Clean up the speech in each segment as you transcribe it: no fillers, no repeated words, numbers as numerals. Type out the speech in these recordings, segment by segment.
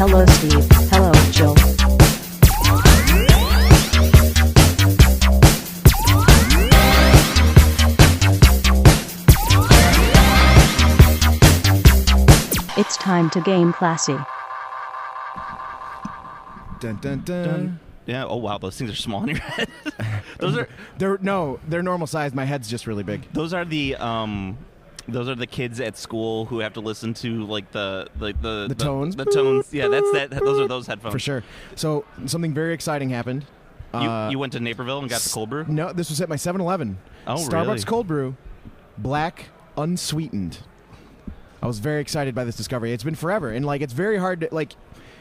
Hello Steve, hello Jill. It's time to game classy. Dun dun dun. Yeah. Oh wow, those things are small in your head. They're normal size. My head's just really big. Those are the kids at school who have to listen to like the tones. The tones. Yeah, that's that. Those are those headphones For sure. So something very exciting happened. You went to Naperville and got the cold brew? No, this was at my 7-Eleven. Oh, Starbucks really? cold brew, black, unsweetened. I was very excited by this discovery. It's been forever, and like it's very hard to like.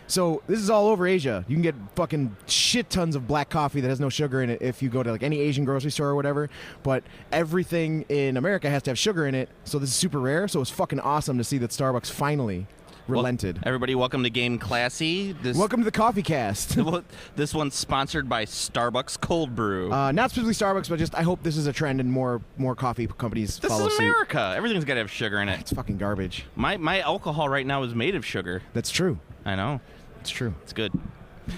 So this is all over Asia. You can get fucking shit tons of black coffee that has no sugar in it if you go to like any Asian grocery store or whatever. But everything in America has to have sugar in it. So this is super rare. So it's fucking awesome to see that Starbucks finally relented. Well, everybody, welcome to Game Classy. Welcome to the Coffee Cast. This one's sponsored by Starbucks Cold Brew. Not specifically Starbucks, but just I hope this is a trend and more coffee companies follow suit. This is America. Everything's got to have sugar in it. It's fucking garbage. My alcohol right now is made of sugar. That's true. I know. It's true. It's good.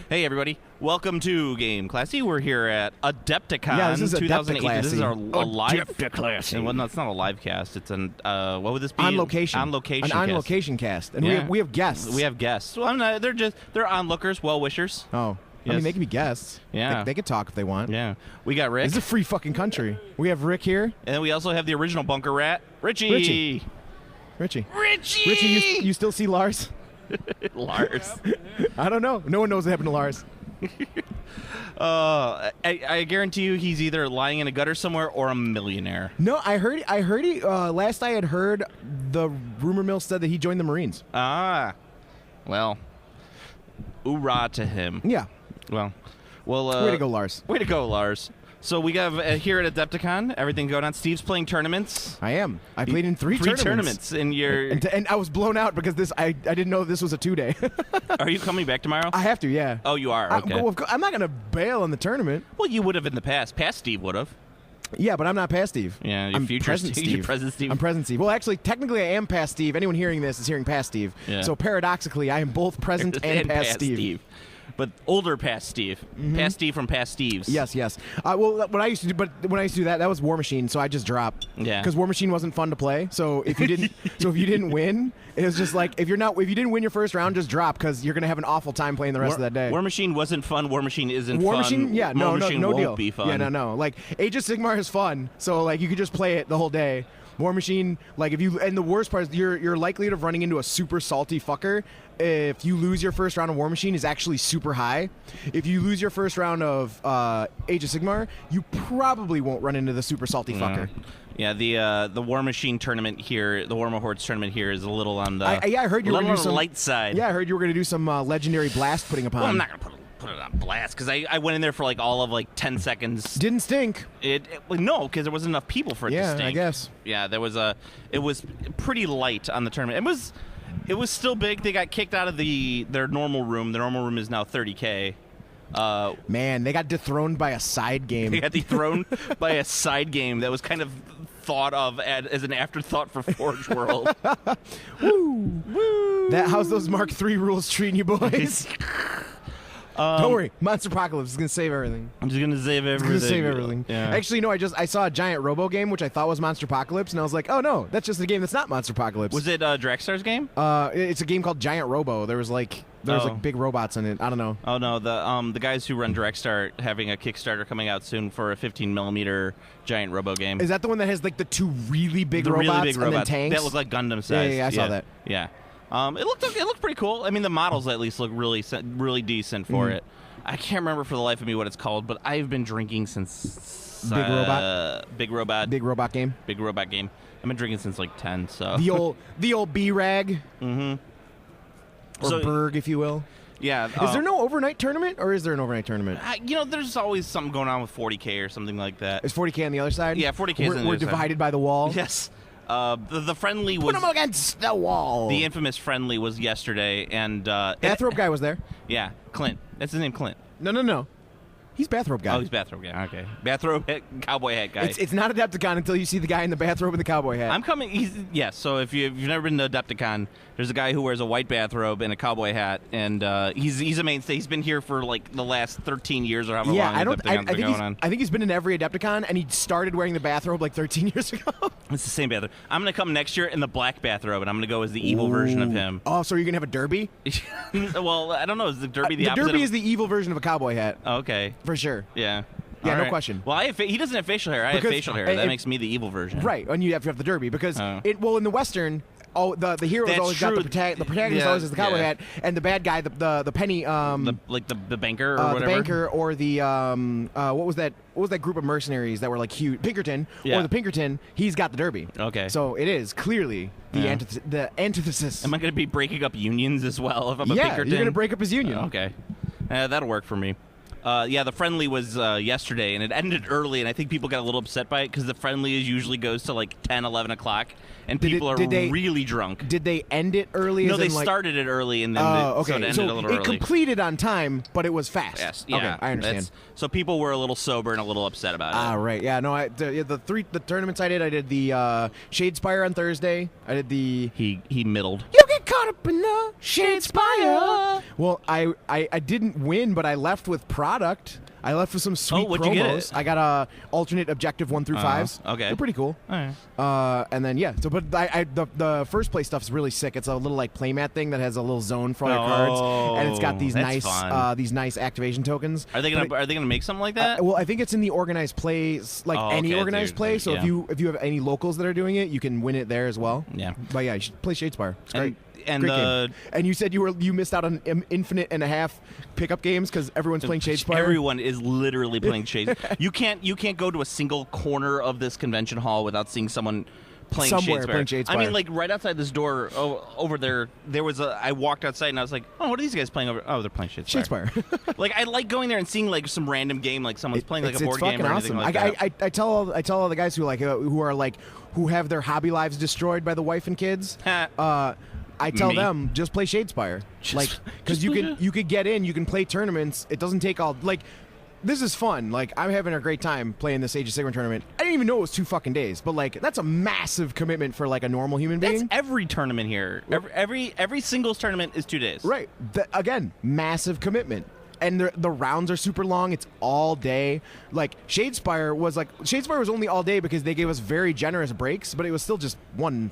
Hey, everybody. Welcome to Game Classy. We're here at Adepticon. Yeah, this is 2008. This is our live... Adepticon. Well, no, it's not a live cast. It's an... what would this be? On location. On location An cast. on-location cast. And Yeah. we have guests. We have guests. Well, they're onlookers, well-wishers. Oh. Yes. I mean, they can be guests. Yeah. They could talk if they want. Yeah. We got Rick. This is a free fucking country. We have Rick here. And then we also have the original bunker rat, Richie. Richie, you you still see Lars? Lars. I don't know. No one knows what happened to Lars. I guarantee you he's either lying in a gutter somewhere or a millionaire. No, I heard he, last I had heard, the rumor mill said that he joined the Marines. Ah. Well, hoorah to him. Yeah. Well, way to go, Lars. Way to go, Lars. So we got here at Adepticon, everything going on. Steve's playing tournaments. I am. I played in three tournaments in your... And I was blown out because I didn't know this was a 2-day. Are you coming back tomorrow? I have to, yeah. Oh, you are? Okay. I'm not going to bail on the tournament. Well, you would have in the past. Past Steve would have. Yeah, but I'm not past Steve. Yeah, I'm future present Steve. You're present Steve. I'm present Steve. Well, actually, technically, I am past Steve. Anyone hearing this is hearing past Steve. Yeah. So paradoxically, I am both present and past Steve. But older past Steve. Mm-hmm. Past Steve from past Steves. Yes. Well, when I used to do that was War Machine, so I just dropped. Yeah. Because War Machine wasn't fun to play. So if you didn't win, it was just like if you didn't win your first round, just drop because you're gonna have an awful time playing the rest of that day. War Machine wasn't fun. War Machine isn't fun. War Machine, yeah, War Machine no won't deal. be fun. Yeah, no. Like Age of Sigmar is fun, so like you could just play it the whole day. War Machine, like and the worst part is your likelihood of running into a super salty fucker if you lose your first round of War Machine is actually super high. If you lose your first round of Age of Sigmar, you probably won't run into the super salty fucker. Yeah, the War Machine tournament here, the Warhammer Hordes tournament here is a little on the I heard you were going to do some light side. Yeah, I heard you were going to do some legendary blast putting upon. Well, I'm not going to put it on blast because I went in there for like all of like 10 seconds. Didn't stink. No, because there wasn't enough people for it to stink. Yeah, I guess. Yeah, it was pretty light on the tournament. It was still big. They got kicked out of their normal room. Their normal room is now 30K. Man, they got dethroned by a side game. They got dethroned by a side game that was kind of thought of as an afterthought for Forge World. Woo! How's those Mark III rules treating you boys? Don't worry, Monster Apocalypse is gonna save everything. I'm just gonna save everything. It's gonna save everything. Yeah. Actually, no. I saw a giant Robo game which I thought was Monster Apocalypse, and I was like, oh no, that's just a game that's not Monster Apocalypse. Was it Draxtar's game? It's a game called Giant Robo. There was like big robots in it. I don't know. Oh no, the guys who run Draxtar having a Kickstarter coming out soon for a 15mm giant Robo game. Is that the one that has like the two really big robots really big and robots then tanks? that look like Gundam size? Yeah, I saw that. Yeah, it looked pretty cool. I mean, the models at least look really decent for it. I can't remember for the life of me what it's called, but I've been drinking since Big Robot game. Big Robot game. I've been drinking since like 10. So the old B-Rag. Mm-hmm. Or Berg, if you will. Yeah. Is there no overnight tournament, or is there an overnight tournament? There's always something going on with 40K or something like that. Is 40K on the other side? Yeah, 40K is on the other We're divided by the wall. Yes. The friendly was... Put them against the wall. The infamous friendly was yesterday, and... Athrope guy was there. Yeah, Clint. That's his name, Clint. No. He's bathrobe guy. Oh, he's bathrobe guy. Okay, bathrobe hat, cowboy hat guy. It's not Adepticon until you see the guy in the bathrobe and the cowboy hat. I'm coming. Yes. So if you've never been to Adepticon, there's a guy who wears a white bathrobe and a cowboy hat, and he's a mainstay. He's been here for like the last 13 years or however long. I think he's been in every Adepticon, and he started wearing the bathrobe like 13 years ago. It's the same bathrobe. I'm gonna come next year in the black bathrobe, and I'm gonna go as the evil version of him. Oh, so you're gonna have a derby? Well, I don't know. Is the derby the the opposite? derby is the evil version of a cowboy hat. Oh, okay. For sure. Yeah. Yeah, All no right. question. Well, he doesn't have facial hair. I have facial hair. That makes me the evil version. Right, and you have to have the derby because in the Western, the hero's That's always true. got the protagonist always has the cowboy hat, and the bad guy the penny the banker or whatever. the banker or the what was that group of mercenaries that were like huge Pinkerton or the Pinkerton, he's got the derby. Okay. So it is clearly the antithesis. Am I going to be breaking up unions as well if I'm a Pinkerton? You're going to break up his union. Okay. That'll work for me. The friendly was yesterday, and it ended early, and I think people got a little upset by it because the friendly usually goes to like 10, 11 o'clock, and people are really drunk. Did they end it early? No, they started it early, and then so it ended a little early. It completed on time, but it was fast. Yes, yeah. Okay, I understand. So people were a little sober and a little upset about it. Ah, right. Yeah, no, the tournaments I did the Shadespire on Thursday. I did the... He middled. You get caught up in the Shadespire. Well, I didn't win, but I left with product. I left with some sweet what'd promos. you get? I got alternate objective 1 through 5s. Okay. They're pretty cool. All right. And then but the first play stuff is really sick. It's a little like playmat thing that has a little zone for all your cards, and it's got these nice activation tokens. Are they gonna make something like that? Well, I think it's in the organized play, any organized play. So if you have any locals that are doing it, you can win it there as well. Yeah. But yeah, you should play Shadespire. It's great. And great game. And you said you missed out on infinite and a half pickup games because everyone's playing Shadespire. Everyone is literally playing Shades. You can't go to a single corner of this convention hall without seeing someone playing Shadespire. I mean, like right outside this door over there was I walked outside and I was like, oh, what are these guys playing over? Oh, they're playing Shadespire. Like I like going there and seeing like some random game, like someone's playing like a board game or anything like that. I tell all the guys who have their hobby lives destroyed by the wife and kids. I tell them just play Shadespire, because you could get in, you can play tournaments. It doesn't take all this is fun. Like I'm having a great time playing this Age of Sigmar tournament. I didn't even know it was 2 fucking days, but like that's a massive commitment for like a normal human being. That's every tournament here. Every singles tournament is 2 days. Right. Again, massive commitment. And the rounds are super long. It's all day. Like Shadespire was only all day because they gave us very generous breaks, but it was still just one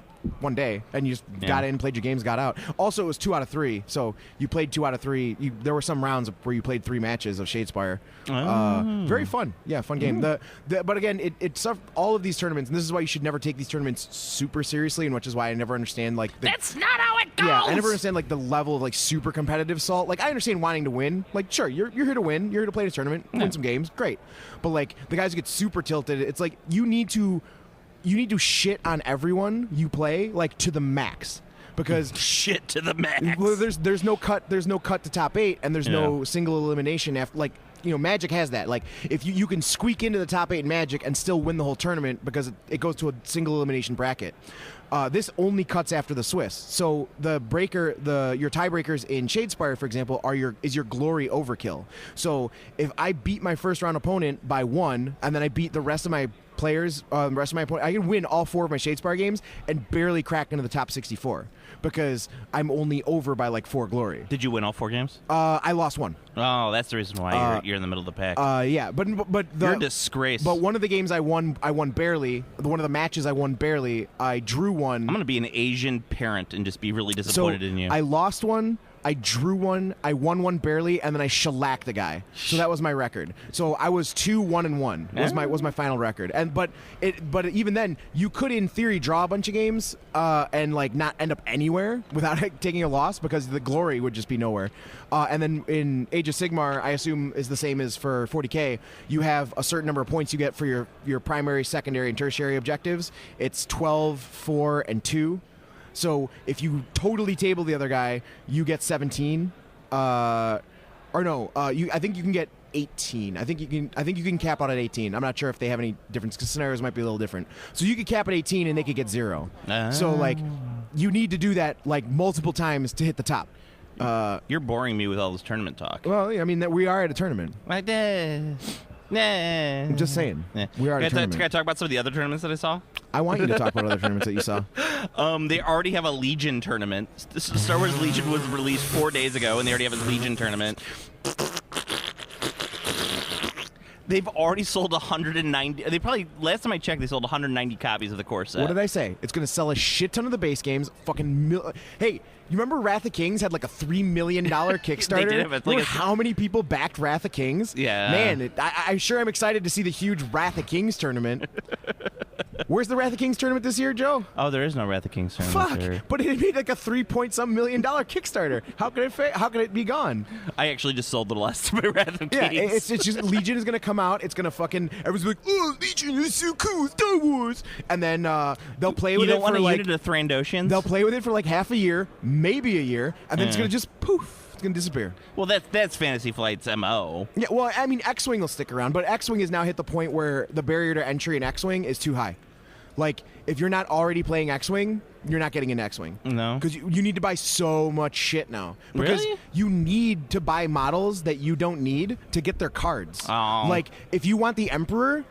day, and you just got in, played your games, got out. Also, it was 2 out of 3, so you played 2 out of 3. There were some rounds where you played 3 matches of Shadespire. Very fun. Yeah, fun game. But again, it's all of these tournaments, and this is why you should never take these tournaments super seriously, and which is why I never understand that's not how it goes. Yeah, I never understand the level of super competitive salt. Like I understand wanting to win. Like sure, you're here to win. You're here to play this tournament, win some games, great. But the guys who get super tilted, it's like you need to shit on everyone you play to the max. Because shit to the max. Well, there's no cut to top 8, and there's no single elimination after Magic has that. If you can squeak into the top 8 in Magic and still win the whole tournament because it goes to a single elimination bracket. This only cuts after the Swiss. So your tiebreakers in Shadespire, for example, is your glory overkill. So if I beat my first round opponent by 1, and then I beat the rest of my players, the rest of my opponent, I can win all 4 of my Shadespire games and barely crack into the top 64 because I'm only over by 4 glory. Did you win all 4 games? I lost 1. Oh, that's the reason why you're in the middle of the pack. Yeah, but you're a disgrace. But one of the games I won barely. One of the matches I won barely. I drew 1. I'm gonna be an Asian parent and just be really disappointed in you. I lost 1. I drew 1, I won 1 barely, and then I shellacked the guy. So that was my record. So I was 2-1-1 was my final record. But even then, you could in theory draw a bunch of games and not end up anywhere without taking a loss because the glory would just be nowhere. And then in Age of Sigmar, I assume is the same as for 40K. You have a certain number of points you get for your primary, secondary, and tertiary objectives. It's 12, 4, and 2. So if you totally table the other guy, you get 17. I think you can get 18. I think you can cap out at 18. I'm not sure if they have any difference because scenarios might be a little different. So you could cap at 18 and they could get 0. So you need to do that multiple times to hit the top. You're boring me with all this tournament talk. Well, I mean, we are at a tournament. Like this. Nah. I'm just saying. Yeah. We are at a tournament. Can I talk about some of the other tournaments that I saw? I want you to talk about other tournaments that you saw. They already have a Legion tournament. Star Wars Legion was released 4 days ago, and they already have a Legion tournament. They've already sold 190. They probably, last time I checked, they sold 190 copies of the core set. What did I say? It's going to sell a shit ton of the base games. Hey, you remember Wrath of Kings had like a $3 million Kickstarter? They did have like how many people backed Wrath of Kings? Yeah. Man, I'm sure I'm excited to see the huge Wrath of Kings tournament. Where's the Wrath of Kings tournament this year, Joe? Oh, there is no Wrath of Kings tournament. Fuck! There. But it made like a $3-point-some million Kickstarter. How could it be gone? I actually just sold the last of my Wrath of Kings. Yeah, it's just Legion is gonna come out. It's gonna fucking everyone's like, oh, Legion is so cool, Star Wars, and then they'll play with it for like. You don't want a unit of Thrandoshans? They'll play with it for like half a year, maybe a year, and then it's gonna just poof. It's gonna disappear. Well, that's Fantasy Flight's MO. Yeah, well, I mean, X-Wing will stick around, but X-Wing has now hit the point where the barrier to entry in X-Wing is too high. Like, if you're not already playing X-Wing, you're not getting into X-Wing. No. Because you need to buy so much shit now. Because really? you need to buy models that you don't need to get their cards. Oh. Like, if you want the Emperor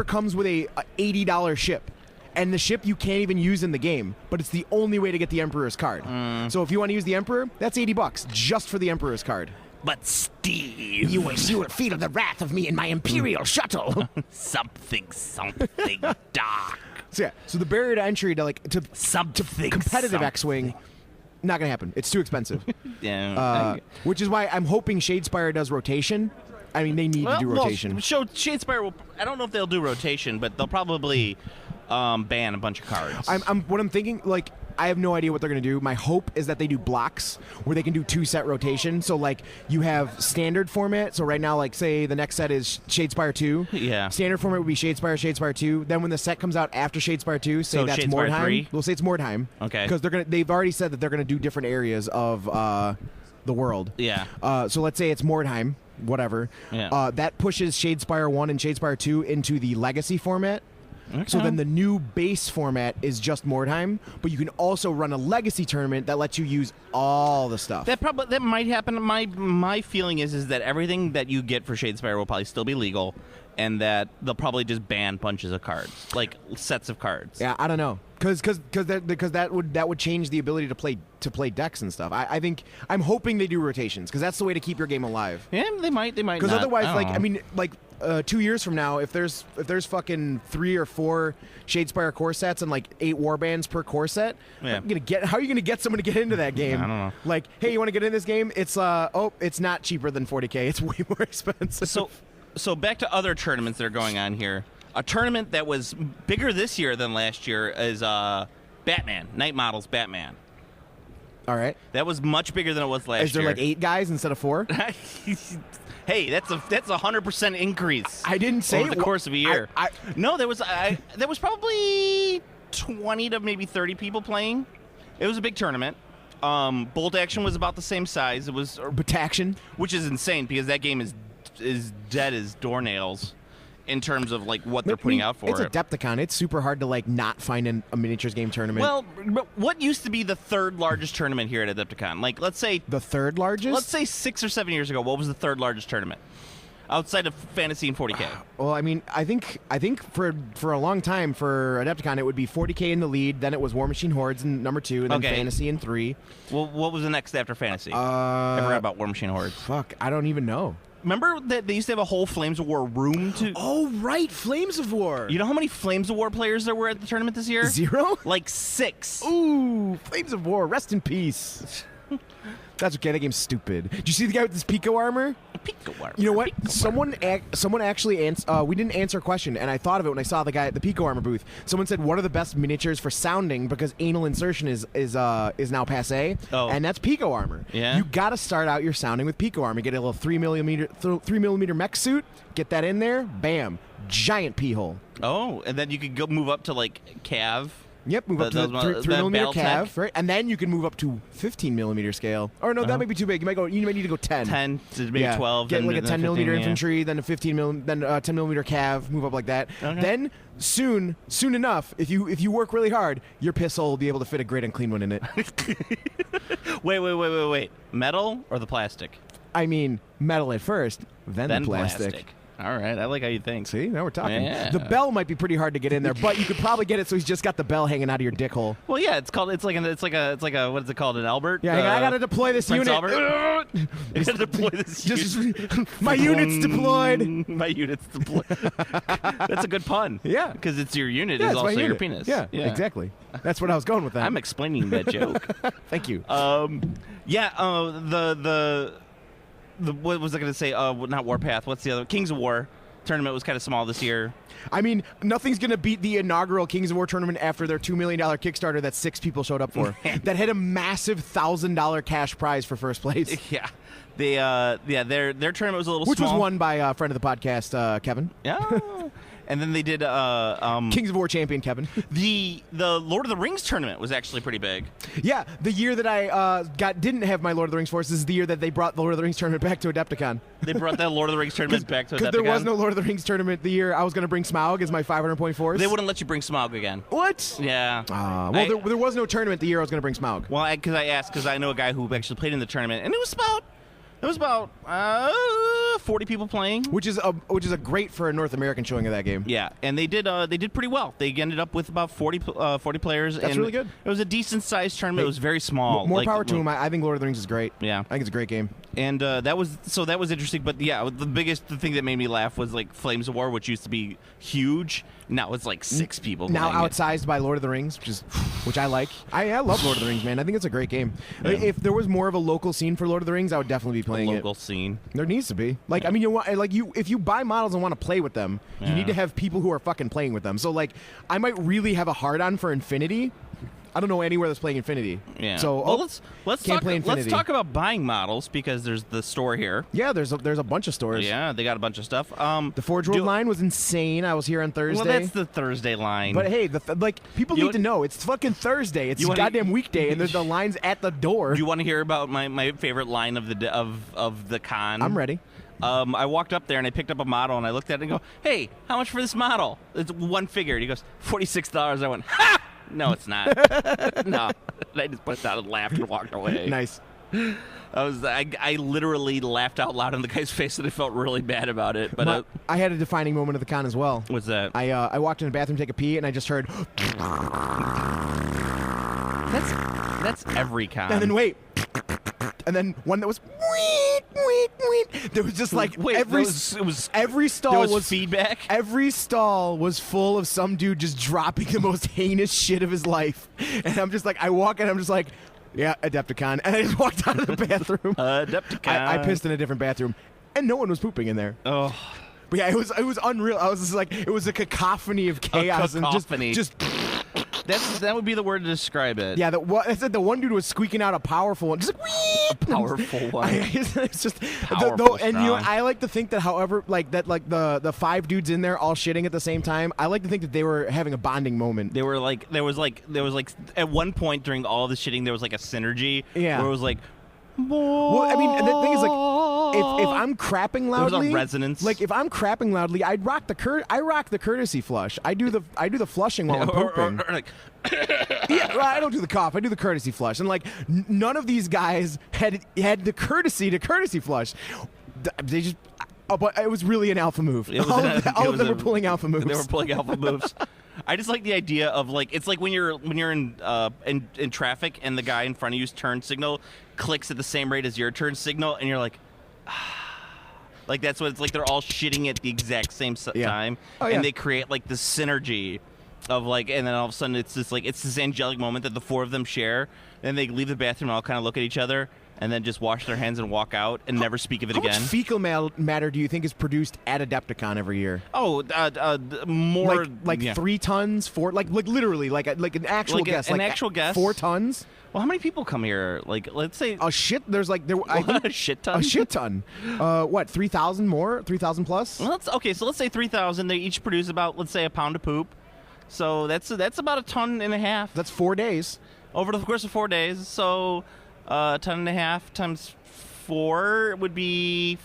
comes with a $80 ship. And the ship you can't even use in the game, but it's the only way to get the Emperor's card. So if you want to use the Emperor, that's $80 just for the Emperor's card. But Steve, you will feel the wrath of me in my Imperial shuttle. something dark. So the barrier to entry to competitive X-Wing, not gonna happen. It's too expensive. Yeah. Which is why I'm hoping Shadespire does rotation. I mean, they need to do rotation. Shadespire will. I don't know if they'll do rotation, but they'll probably ban a bunch of cards. What I'm thinking, like, I have no idea what they're going to do. My hope is that they do blocks where they can do 2-set rotation. So, like, you have standard format. So right now, like, say the next set is Shadespire 2. Yeah. Standard format would be Shadespire 2. Then when the set comes out after Shadespire 2, say that's Shadespire Mordheim. 3? We'll say it's Mordheim. Okay. Because they've already said that they're going to do different areas of the world. Yeah. So let's say it's Mordheim, whatever. Yeah. That pushes Shadespire 1 and Shadespire 2 into the Legacy format. Okay. So then the new base format is just Mordheim, but you can also run a Legacy tournament that lets you use all the stuff. That might happen. My feeling is that everything that you get for Shadespire will probably still be legal, and that they'll probably just ban bunches of cards, like sets of cards. Yeah, I don't know, because that would change the ability to play decks and stuff. I think I'm hoping they do rotations because that's the way to keep your game alive. Yeah, they might. Because otherwise, I mean, 2 years from now, if there's fucking 3 or 4 Shadespire core sets and like 8 warbands per core set, yeah. How are you gonna get someone to get into that game? I don't know. Like, hey, you want to get in this game? It's it's not cheaper than $40K. It's way more expensive. So back to other tournaments that are going on here. A tournament that was bigger this year than last year is Batman, Night Models Batman. All right. That was much bigger than it was last year. Is there like 8 guys instead of 4? Hey, that's a 100% increase. I didn't say over the course of a year. No, there was probably 20 to maybe 30 people playing. It was a big tournament. Bolt Action was about the same size. It was Bataction, which is insane because that game is dead as doornails in terms of like what they're putting out for it. It's Adepticon. It's super hard to like not find a miniatures game tournament. Well, what used to be the third largest tournament here at Adepticon? Like, let's say the third largest. Let's say 6 or 7 years ago. What was the third largest tournament outside of Fantasy and 40K? Well, I mean, I think for a long time for Adepticon it would be 40K in the lead. Then it was War Machine Hordes in number 2, and then Fantasy in 3. Well, what was the next after Fantasy? I forgot about War Machine Hordes. Fuck, I don't even know. Remember that they used to have a whole Flames of War room to... Oh, right, Flames of War. You know how many Flames of War players there were at the tournament this year? 0? Like 6. Ooh, Flames of War, rest in peace. That's okay, that game's stupid. Did you see the guy with this Pico armor? Pico armor. You know what? Someone actually we didn't answer a question, and I thought of it when I saw the guy at the Pico armor booth. Someone said, "What are the best miniatures for sounding?" Because anal insertion is now passé, and that's Pico armor. Yeah. You got to start out your sounding with Pico armor. Get a little 3mm mech suit. Get that in there. Bam. Giant pee hole. Oh, and then you could go move up to like Cav. Yep, move up to the 3 millimeter cav, right? And then you can move up to 15 millimeter scale. Or no, that might be too big. You might need to go 10. 10 to maybe 12. Get like a 10 millimeter 15, infantry, then a 10 millimeter cav, move up like that. Okay. Then soon enough, if you work really hard, your pistol will be able to fit a great and clean one in it. Wait. Metal or the plastic? I mean, metal at first, then the plastic. All right, I like how you think. See, now we're talking. Yeah. The bell might be pretty hard to get in there, but you could probably get it so he's just got the bell hanging out of your dick hole. Well, yeah, it's like a what is it called? An Albert? Yeah, I gotta deploy this Prince unit. Albert? You gotta deploy this unit. My unit's deployed. My unit's deployed. That's a good pun. Yeah, because it's your unit is also your penis. Yeah, exactly. That's what I was going with. That. I'm explaining that joke. Thank you. The what was I going to say? Not Warpath. What's the other? Kings of War tournament was kind of small this year. I mean, nothing's going to beat the inaugural Kings of War tournament after their $2 million Kickstarter that 6 people showed up for. That had a massive $1,000 cash prize for first place. Yeah. Their tournament was a little Which small. was won by a friend of the podcast, Kevin. Yeah. And then they did Kings of War champion Kevin. The Lord of the Rings tournament was actually pretty big. Yeah, the year that I didn't have my Lord of the Rings force is the year that they brought the Lord of the Rings tournament back to Adepticon. They brought that Lord of the Rings tournament back to Adepticon. Because there was no Lord of the Rings tournament the year I was going to bring Smaug as my 500-point force. They wouldn't let you bring Smaug again. What? Yeah. There was no tournament the year I was going to bring Smaug. Well, because I asked, because I know a guy who actually played in the tournament, and it was about 40 people playing, which is a great for a North American showing of that game. Yeah, and they did pretty well. They ended up with about 40 players. That's and really good. It was a decent sized tournament. It was very small. More power to them. I think Lord of the Rings is great. Yeah, I think it's a great game. And that was interesting. But yeah, the thing that made me laugh was like Flames of War, which used to be huge. Now it's like 6 people. Now playing outsized by Lord of the Rings, which I like. I love Lord of the Rings, man. I think it's a great game. Yeah. If there was more of a local scene for Lord of the Rings, I would definitely be playing local scene. There needs to be. Like, I mean, if you buy models and want to play with them, you need to have people who are fucking playing with them. So, like, I might really have a hard-on for Infinity. I don't know anywhere that's playing Infinity. Yeah. So let's talk about buying models because there's the store here. Yeah, there's a bunch of stores. Yeah, they got a bunch of stuff. The Forge World line was insane. I was here on Thursday. Well, that's the Thursday line. But hey, people need to know it's fucking Thursday. It's a goddamn weekday, and there's the lines at the door. Do you want to hear about my favorite line of the con? I'm ready. I walked up there and I picked up a model and I looked at it and go, "Hey, how much for this model?" It's one figure. And he goes, $46. I went, "Ha! No, it's not." No. And I just put it down and laughed and walked away. Nice. I literally laughed out loud in the guy's face and I felt really bad about it. But I had a defining moment of the con as well. What's that? I walked in the bathroom to take a pee and I just heard. That's every con. And then wait. And then one that was there was just like every stall was feedback. Every stall was full of some dude just dropping the most heinous shit of his life. And I'm just like, I walk in, I'm just like, yeah, Adepticon. And I just walked out of the bathroom. Adepticon. I pissed in a different bathroom. And no one was pooping in there. Oh. But yeah, it was unreal. I was just like, it was a cacophony of chaos. And just that would be the word to describe it. Yeah, I said the one dude was squeaking out a powerful one, just like a powerful one. It's just powerful, and I like to think that, however, the 5 dudes in there all shitting at the same time. I like to think that they were having a bonding moment. There was at one point during all the shitting there was like a synergy. Yeah, where it was like. Well, I mean, the thing is, like, if I'm crapping loudly, there's a resonance. Like, if I'm crapping loudly, I rock the courtesy flush. I do the flushing while I'm pooping. Or like, yeah, I don't do the cough. I do the courtesy flush. And like, none of these guys had the courtesy to courtesy flush. They just. Oh, but it was really an alpha move. All of them were pulling alpha moves. They were pulling alpha moves. I just like the idea of like it's like when you're in traffic and the guy in front of you's turn signal clicks at the same rate as your turn signal and you're like, like that's what it's like. They're all shitting at the exact same time, and they create like this synergy of like, and then all of a sudden it's this angelic moment that the 4 of them share, and they leave the bathroom and all kind of look at each other. And then just wash their hands and walk out and never speak of it again. How much fecal matter do you think is produced at Adepticon every year? Oh, more like 3 tons, 4, like literally like an actual guess. An actual guess. 4 tons. Well, how many people come here? Like, let's say a shit. There's like a shit ton. A shit ton. What? 3,000 more? 3,000 plus? Well, okay. So let's say 3,000. They each produce about, let's say, a pound of poop. So that's about a ton and a half. That's 4 days. Over the course of 4 days. So ton and a half times 4 would be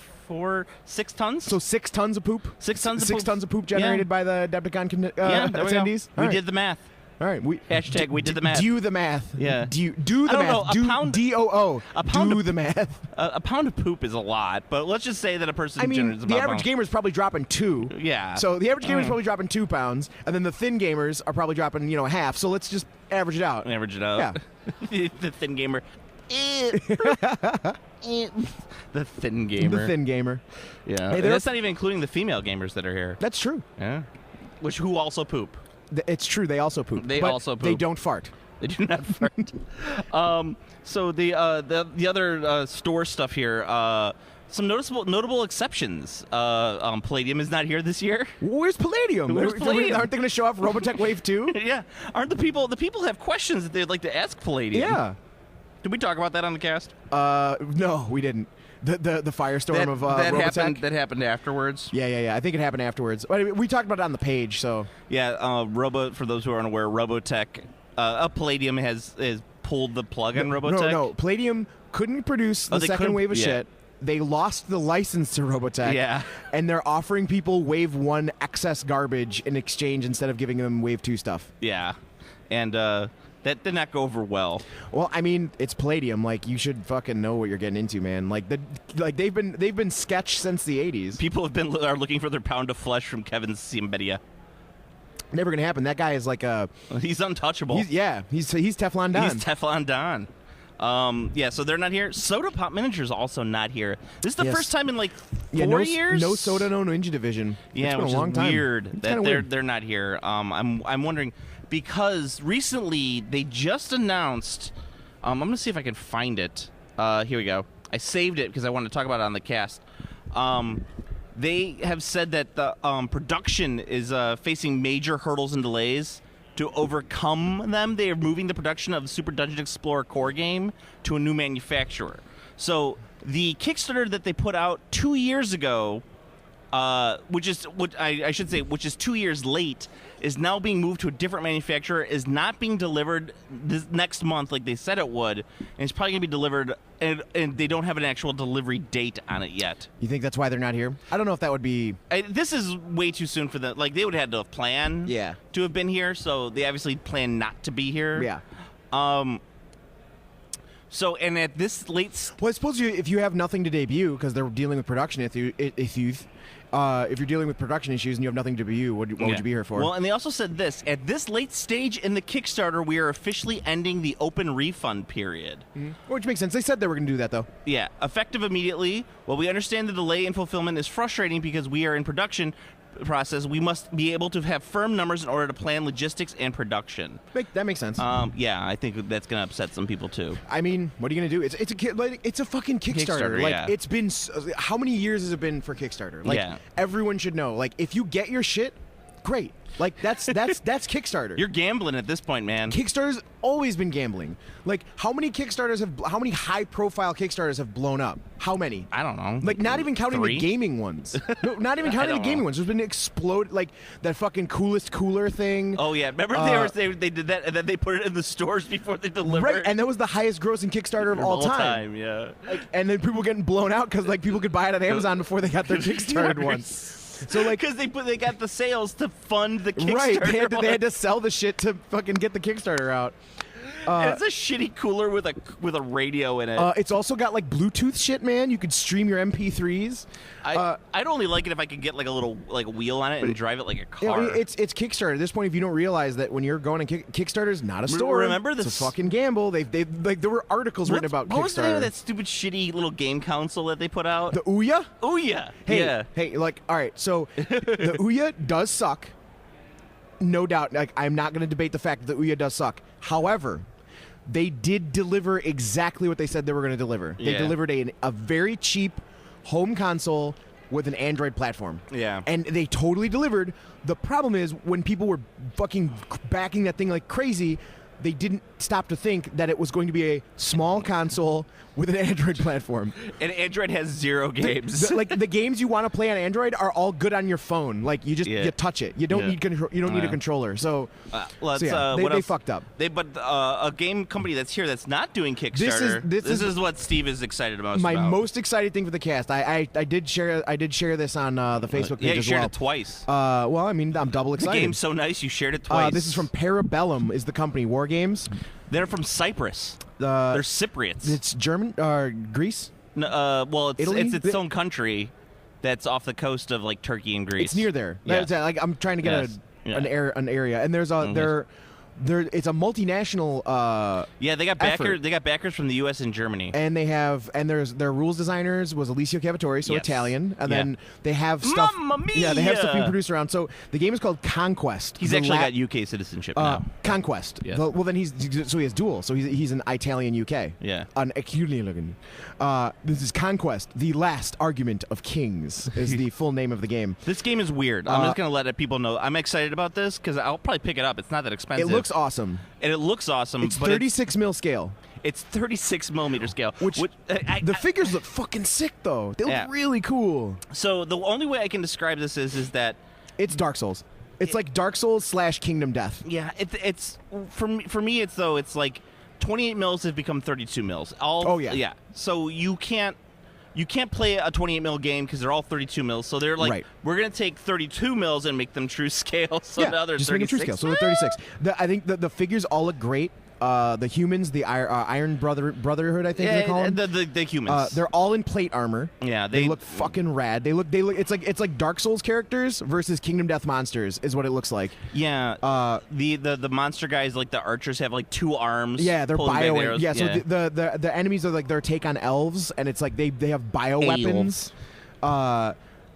6 tons. So 6 tons of poop? 6 tons of poop. 6 tons of poop generated by the Adepticon attendees? We did the math. All right. Hashtag we did the math. Do the math. Yeah. Do the math. D-O-O. Do the math. A pound of poop is a lot, but let's just say that a person generates about the average gamer is probably dropping 2. Yeah. So the average gamer is probably dropping 2 pounds, and then the thin gamers are probably dropping, half. So let's just average it out. Yeah. The thin gamer. The thin gamer. The thin gamer. Yeah. Hey, that's not even including the female gamers that are here. That's true. Yeah. Who also poop. It's true. They also poop. They also poop. They don't fart. They do not fart. So the other store stuff here. Some notable exceptions. Palladium is not here this year. Where's Palladium? Where's Palladium? Aren't they going to show off Robotech Wave 2? Yeah. Aren't the people have questions that they'd like to ask Palladium? Yeah. Did we talk about that on the cast? No, we didn't. The firestorm of Robotech? That happened afterwards. Yeah. I think it happened afterwards. We talked about it on the page, so. Yeah, for those who are unaware, Robotech, Palladium has pulled the plug on Robotech. No. Palladium couldn't produce the second wave of shit. They lost the license to Robotech. Yeah. And they're offering people Wave 1 excess garbage in exchange instead of giving them Wave 2 stuff. Yeah. And that did not go over well. Well, I mean, it's Palladium. Like, you should fucking know what you're getting into, man. Like they've been sketched since the 80s. People are looking for their pound of flesh from Kevin Siembedia. Never gonna happen. That guy is like he's untouchable. He's Teflon Don. He's Teflon Don. So they're not here. Soda Pop Miniatures also not here. This is the first time in 4 years. No Soda, no Ninja Division. Yeah, it's been which a long is time. Weird that they're not here. I'm wondering because recently they just announced. I'm gonna see if I can find it. Here we go. I saved it because I wanted to talk about it on the cast. They have said that the production is facing major hurdles and delays. To overcome them, they are moving the production of the Super Dungeon Explorer core game to a new manufacturer. So the Kickstarter that they put out 2 years ago, which is 2 years late, is now being moved to a different manufacturer, is not being delivered this next month like they said it would, and it's probably going to be delivered, and they don't have an actual delivery date on it yet. You think that's why they're not here? I don't know if that would be... This is way too soon for them. Like, they would have had to plan to have been here, so they obviously plan not to be here. Yeah. So, and at this late... Well, I suppose if you have nothing to debut, because they're dealing with production issues, if you're dealing with production issues and you have nothing to debut, what would you be here for? Well, and they also said this. At this late stage in the Kickstarter, we are officially ending the open refund period. Mm-hmm. Which makes sense. They said they were going to do that, though. Yeah. Effective immediately. Well, we understand the delay in fulfillment is frustrating because we are in production process. We must be able to have firm numbers in order to plan logistics and production. That makes sense. Yeah, I think that's going to upset some people too. I mean, what are you going to do? It's a fucking Kickstarter. Like it's been how many years has it been for Kickstarter? Like everyone should know. Like if you get your shit, great. Like that's Kickstarter. You're gambling at this point, man. Kickstarter's always been gambling. Like how many high-profile Kickstarters have blown up? How many? I don't know. Like not even counting 3? the gaming ones. No, not even counting the gaming ones. There's been explode like that fucking coolest cooler thing. Oh yeah, remember they did that and then they put it in the stores before they delivered. Right, and that was the highest grossing Kickstarter of all time. Yeah. Like, and then people getting blown out because like people could buy it on Amazon before they got their Kickstarted ones. So like, because they got the sales to fund the Kickstarter. Right, they had to sell the shit to fucking get the Kickstarter out. It's a shitty cooler with a radio in it. It's also got like Bluetooth shit, man. You could stream your MP3s. I'd only like it if I could get like a little like wheel on it and drive it like a car. It's Kickstarter. At this point, if you don't realize that when you're going to Kickstarter's not a store. Remember this? It's a fucking gamble. They like there were articles written about Kickstarter. What was the name of that stupid shitty little game console that they put out? The Ouya? Ouya. Hey, like all right. So the Ouya does suck. No doubt. Like I'm not going to debate the fact that the Ouya does suck. However, they did deliver exactly what they said they were going to deliver. They delivered a very cheap home console with an Android platform. Yeah. And they totally delivered. The problem is when people were fucking backing that thing like crazy, they didn't stop to think that it was going to be a small console with an Android platform. And Android has 0 games. The games you want to play on Android are all good on your phone. Like you just you touch it. You don't need you don't need a controller. So, they fucked up. But a game company that's here that's not doing Kickstarter. This is what Steve is excited about. My most excited thing for the cast. I did share this on the Facebook page as well. Yeah, you shared it twice. Well, I mean, I'm double excited. The game's so nice, you shared it twice. This is from Parabellum, is the company. War Games. They're from Cyprus. They're Cypriots. It's German, Greece. No, well, Italy? it's its own country that's off the coast of like Turkey and Greece. It's near there. Yeah. Like I'm trying to get an area, and there's a it's a multinational. They got backers. They got backers from the U.S. and Germany, and their rules designers was Alessio Cavatore, so Italian, and then they have stuff. Mamma mia! Yeah, they have stuff being produced around. So the game is called Conquest. He's actually got UK citizenship now. Conquest. Yes. Well, then he has dual. So he's an Italian UK. Yeah. An Italian. This is Conquest: The Last Argument of Kings is the full name of the game. This game is weird. I'm just gonna let people know. I'm excited about this because I'll probably pick it up. It's not that expensive. It looks awesome. And it looks awesome. It's 36 mil scale. It's 36 millimeter scale. The figures look fucking sick, though. They look really cool. So the only way I can describe this is that it's Dark Souls. It's like Dark Souls / Kingdom Death. Yeah, it's for me. It's like 28 mils have become 32 mils. Yeah. So you can't play a 28 mil game because they're all 32 mils. So they're like, we're gonna take 32 mils and make them true scale. So now they're just 36 make them true scale. So they're 36. I think the figures all look great. The humans, the Iron Brotherhood, I think they call them. The humans. They're all in plate armor. Yeah, they look fucking rad. They look. It's like Dark Souls characters versus Kingdom Death monsters is what it looks like. Yeah. The monster guys, like the archers, have like 2 arms. Yeah, they're bio. Yeah. So the enemies are like their take on elves, and it's like they have bio weapons.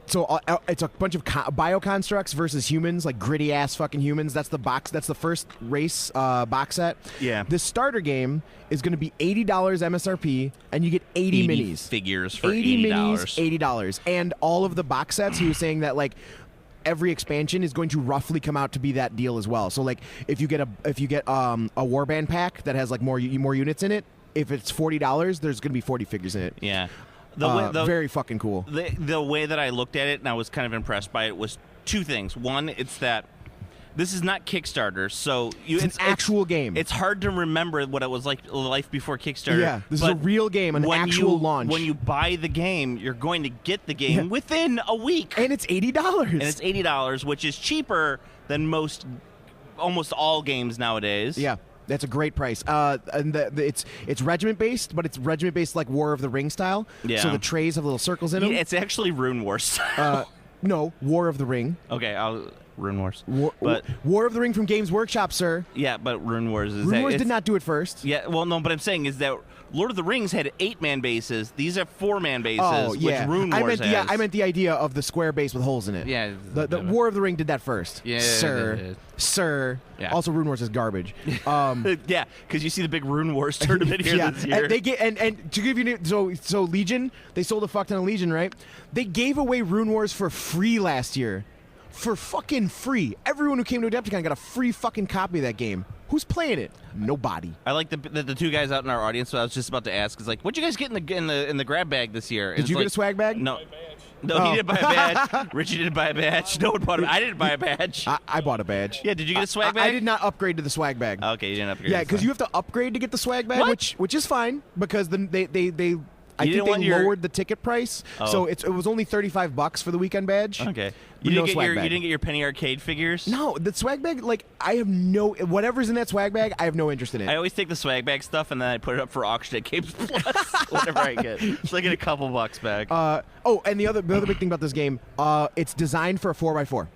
So it's a bunch of bio constructs versus humans, like gritty ass fucking humans. That's the box. That's the first race box set. Yeah. The starter game is going to be $80 MSRP, and you get 80 minis. Figures for $80 $80. Minis, $80, and all of the box sets. He was saying that like every expansion is going to roughly come out to be that deal as well. So like if you get a warband pack that has like more units in it, if it's $40, there's going to be 40 figures in it. Yeah. Very fucking cool. The way that I looked at it and I was kind of impressed by it was 2 things. One, it's that this is not Kickstarter, so it's an actual game. It's hard to remember what it was like life before Kickstarter. Yeah, this is a real game, an actual launch. When you buy the game, you're going to get the game within a week, and it's $80. And it's $80, which is cheaper than almost all games nowadays. Yeah. That's a great price. And it's regiment based, but it's regiment based like War of the Ring style. Yeah. So the trays have little circles in them. It's actually Rune Wars style. No, War of the Ring. Okay, Rune Wars. War of the Ring from Games Workshop, sir. Yeah, but Rune Wars did not do it first. Yeah, well, no, but I'm saying is that Lord of the Rings had 8-man bases. These have 4-man bases, which Rune Wars has. Yeah, I meant the idea of the square base with holes in it. Yeah. The War of the Ring did that first. Yeah, Sir. Yeah. Also, Rune Wars is garbage. Yeah, because you see the big Rune Wars tournament here this year. And they get and to give you so Legion, they sold a fuck ton of Legion, right? They gave away Rune Wars for free last year. For fucking free. Everyone who came to Adepticon got a free fucking copy of that game. Who's playing it? Nobody. I like the 2 guys out in our audience. So I was just about to ask, is like, what'd you guys get in the grab bag this year? Did you get a swag bag? No. No, he didn't buy a badge. Richie didn't buy a badge. No one bought a I didn't buy a badge. I bought a badge. Yeah, did you get a swag bag? I did not upgrade to the swag bag. Okay, you didn't upgrade. Yeah, because you have to upgrade to get the swag bag, which is fine because then they I think they lowered the ticket price, so it was only $35 for the weekend badge. Okay, you didn't get your Penny Arcade figures. No, the swag bag. Like I have whatever's in that swag bag. I have no interest in it. I always take the swag bag stuff and then I put it up for auction at Games Plus. Whatever I get, so I get a couple bucks back. And the other big thing about this game, it's designed for a 4x4.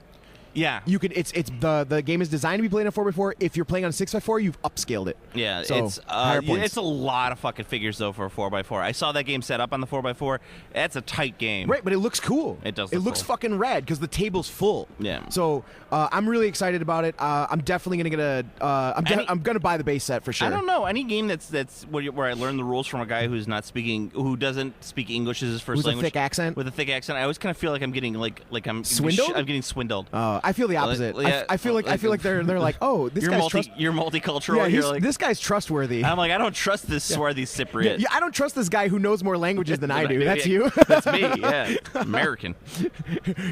Yeah, you could. The game is designed to be played on a 4x4. If you're playing on a 6x4, you've upscaled it. Yeah, so, it's a lot of fucking figures though for a 4x4. I saw that game set up on the 4x4. That's a tight game, right? But it looks cool. It does. It looks fucking rad because the table's full. Yeah. So I'm really excited about it. I'm definitely gonna get I'm gonna buy the base set for sure. I don't know any game that's where I learn the rules from a guy who doesn't speak English as his first language with a thick accent. With a thick accent, I always kind of feel like I'm getting like I'm swindled. I'm getting swindled. Oh, I feel the opposite. Yeah, I feel like they're like, oh, this guy's you're multicultural. Yeah, this guy's trustworthy. I'm like, I don't trust this swarthy Cypriot. Yeah, I don't trust this guy who knows more languages than I do. That's you. That's me. Yeah, American.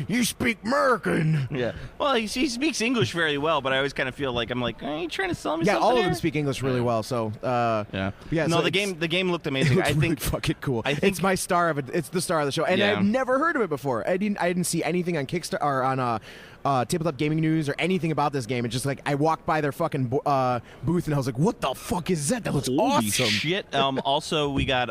You speak American. Yeah. Well, he speaks English very well, but I always kind of feel like I'm like, are you trying to sell me something? Yeah, all here? of them speak English really well. So yeah. No, so the game looked amazing. I think really fucking cool. It's my star of it. It's the star of the show, and I've never heard of it before. I didn't see anything on Kickstarter or on Tabletop Gaming News or anything about this game. It's just like I walked by their fucking booth and I was like, "What the fuck is that? That looks awesome!" Shit. Also, we got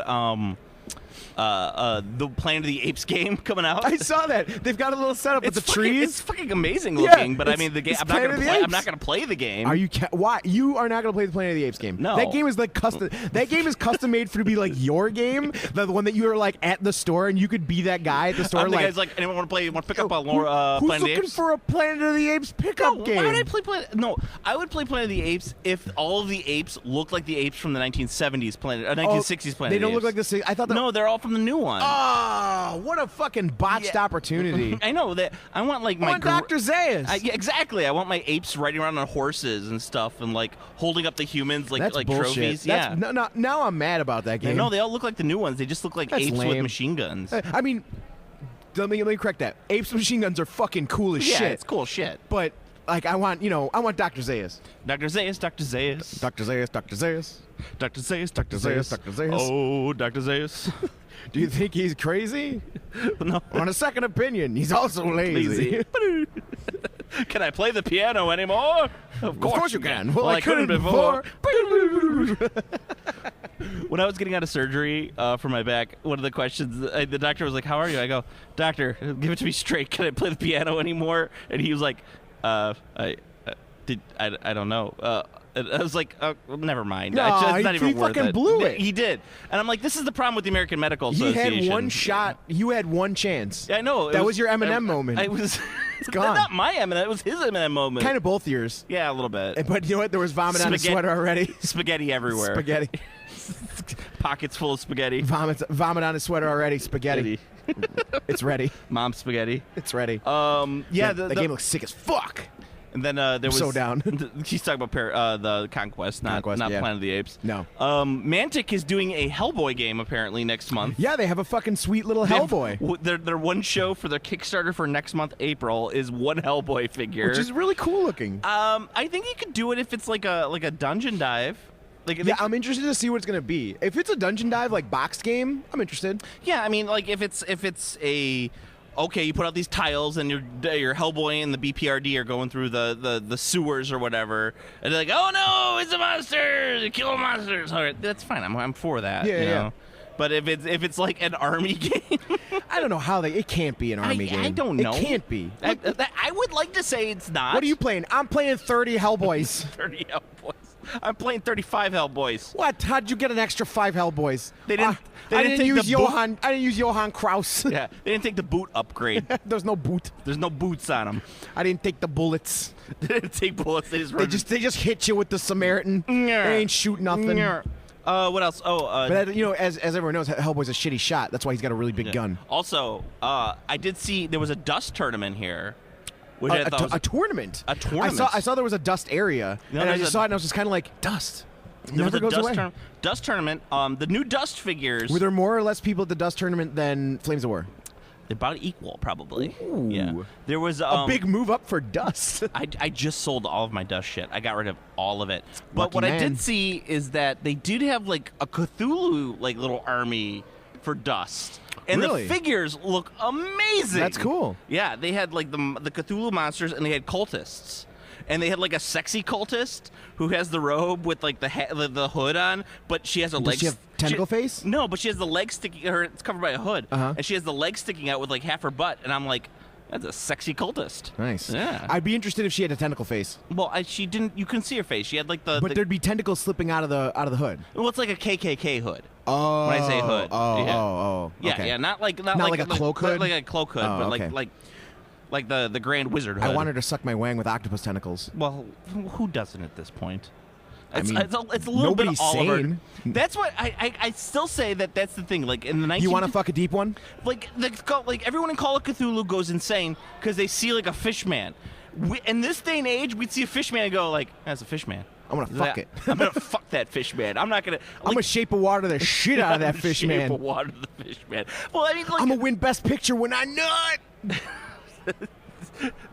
the Planet of the Apes game coming out. I saw that. They've got a little setup with the trees. It's fucking amazing looking, but I mean, the game. I'm not gonna play the game. Are you? Why? You are not gonna play the Planet of the Apes game? No. That game is like custom. That game is custom made for to be like your game, the one that you are like at the store and you could be that guy at the store. The guy's like, anyone want to play? Want to pick up a Who's Planet of the looking Apes? for a Planet of the Apes pickup game? Why would I play Planet? No, I would play Planet of the Apes if all of the apes looked like the apes from the 1970s Planet, 1960s Planet. They don't of the look like the. I thought. No, they're all from the new one. Oh, what a fucking botched opportunity! I know that. I want like I want Dr. Zaius. Yeah, exactly. I want my apes riding around on horses and stuff, and like holding up the humans like That's like bullshit. trophies. That's, yeah. Now I'm mad about that game. No, they all look like the new ones. They just look like That's apes lame. with machine guns. I mean, let me correct that. Apes with machine guns are fucking cool as Yeah, shit. it's cool shit. But like, I want Dr. Zaius. Dr. Zaius, Dr. Zaius. Dr. Zaius, Dr. Zaius. Dr. Zaius, Dr. Zaius, Zaius. Dr. Zaius. Oh, Dr. Zaius. Do you think he's crazy? No. On a second opinion, he's also lazy. Can I play the piano anymore? Of course you can. Well, I couldn't before. before. When I was getting out of surgery for my back, one of the questions, the doctor was like, "How are you?" I go, "Doctor, give it to me straight. Can I play the piano anymore?" And he was like, I don't know." I was like, oh, well, never mind. No, it's not even he worth fucking it. blew it. He did. And I'm like, this is the problem with the American Medical He Association. had one shot. You had one chance. Yeah, I know. That was your Eminem moment. It was. It's gone. Not my Eminem. It was his Eminem moment. Kind of both yours. Yeah, a little bit. But you know what? There was vomit on his sweater already. Spaghetti everywhere. Spaghetti. Pockets full of spaghetti. Vomit on his sweater already. Spaghetti. It's ready. Mom spaghetti. It's ready. Yeah, the game looks sick as fuck. And then there was so down. He's talking about the Conquest, not yeah. Planet of the Apes. No. Mantic is doing a Hellboy game apparently next month. Yeah, they have a fucking sweet little Hellboy. Their one show for their Kickstarter for next month, April, is one Hellboy figure, which is really cool looking. I think you could do it if it's like a dungeon dive. I'm interested to see what it's gonna be. If it's a dungeon dive like boxed game, I'm interested. Yeah, I mean, like if it's a okay, you put out these tiles and your Hellboy and the BPRD are going through the sewers or whatever, and they're like, oh no, it's a monster, kill monsters. All right, that's fine. I'm for that. Yeah, you yeah. know? But if it's like an army game, I don't know how it can't be an army game. I don't know. It can't be. I would like to say it's not. What are you playing? I'm playing 30 Hellboys. 30 Hellboys. I'm playing 35 Hellboys. What? How'd you get an extra 5 Hellboys? They didn't. I didn't use Johann Kraus. Yeah, they didn't take the boot upgrade. There's no boot. There's no boots on them. I didn't take the bullets. They didn't take bullets. They just hit you with the Samaritan. They ain't shoot nothing. What else? But as everyone knows, Hellboy's a shitty shot. That's why he's got a really big gun. Also, I did see there was a dust tournament here. Which a tournament. A tournament. I saw there was a dust area, and I just saw it, and I was just kind of like, dust. Never goes away. Dust tournament. The new Dust figures. Were there more or less people at the Dust tournament than Flames of War? They're about equal, probably. Ooh. Yeah. There was a big move up for Dust. I just sold all of my Dust shit. I got rid of all of it. But Lucky what man. I did see is that they did have like a Cthulhu like little army for Dust. And really? The figures look amazing. That's cool. Yeah, they had like the Cthulhu monsters, and they had cultists, and they had like a sexy cultist who has the robe with like the hood on, but she has a leg. Does she have tentacle face? No, but she has the leg sticking. It's covered by a hood, and she has the leg sticking out with like half her butt, and I'm like, that's a sexy cultist. Nice. Yeah. I'd be interested if she had a tentacle face. Well, she didn't. You couldn't see her face. She had like But there'd be tentacles slipping out of the hood. Well, it's like a KKK hood. Oh. When I say hood. Oh. Yeah, okay. yeah. Not like a cloak hood. Like a cloak hood, but okay. like the Grand Wizard hood. I want her to suck my wang with octopus tentacles. Well, who doesn't at this point? It's a little bit all over. sane. That's what I still say that's the thing. Like in the 19... You want to fuck a deep one? Like everyone in Call of Cthulhu goes insane because they see like a fish man. in this day and age, we'd see a fish man and go like, "That's a fish man." I'm gonna fuck it. I'm gonna fuck that fish man. I'm not gonna. I'm gonna shape of water the shit out of that fish man. Shape of water the fish man. Well, I mean, like, I'm gonna win Best Picture when I nut.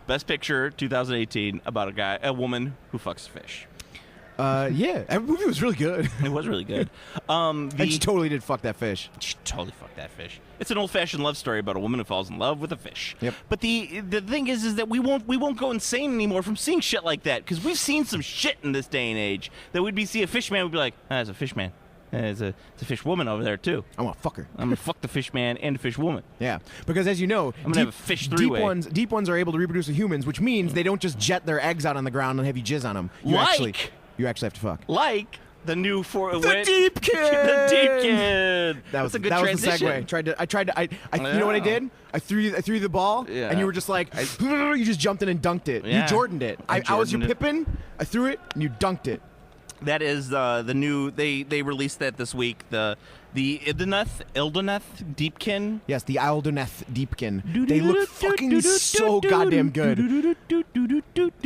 Best Picture 2018 about a woman who fucks fish. Yeah, that movie was really good. It was really good. And she totally did fuck that fish. She totally fucked that fish. It's an old-fashioned love story about a woman who falls in love with a fish. Yep. But the thing is that we won't go insane anymore from seeing shit like that, because we've seen some shit in this day and age that we'd see a fish man, we'd be like, "That's a fish man. There's a fish woman over there too. I'm gonna fuck her. I'm gonna fuck the fish man and the fish woman." Yeah, because as you know, I'm gonna have a fish three-way. Deep ones are able to reproduce with humans, which means they don't just jet their eggs out on the ground and have you jizz on them. You actually have to fuck. Like the new Deep Kid. The Deep Kid. That's a good Was transition. the segue. I tried to. You know what I did? I threw the ball, and you were just like, you just jumped in and dunked it. Yeah. You Jordaned it. I was your Pippin. I threw it, and you dunked it. That is the new. They released that this week. The Ildeneth Deepkin. Yes, the Ildeneth Deepkin. They look fucking so goddamn good.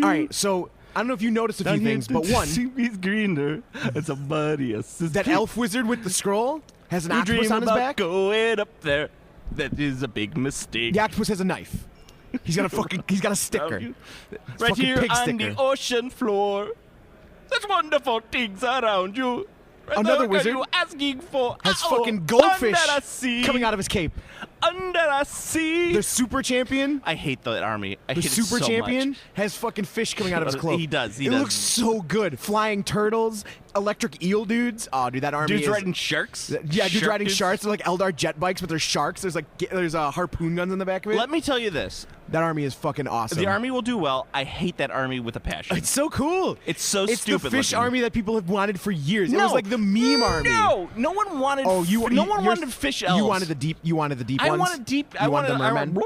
All right, so I don't know if you noticed a few things, but one, he's greener. It's a buddy. That elf wizard with the scroll has an octopus on his back. Going up there. That is a big mistake. The octopus has a knife. He's got a sticker. Right here pig on sticker. the ocean floor. There's wonderful things around you. Another wizard you asking for has fucking goldfish under the sea. coming out of his cape. Under the sea. The super champion. I hate that army. I the hate super it so champion much. has fucking fish coming out of his cloak. He does. It looks so good. Flying turtles, electric eel dudes. Oh, dude, that army Dudes is riding sharks. Yeah, dudes riding dudes. sharks. They're like Eldar jet bikes, but they're sharks. There's harpoon guns in the back of it. Let me tell you this. That army is fucking awesome. The army will do well. I hate that army with a passion. It's so cool. It's so it's stupid. It's the fish looking. army that people have wanted for years. It was like the meme army. No one wanted. Oh, no one wanted fish elves. You wanted the deep. You wanted the deep I ones. wanted deep. You wanted the mermen.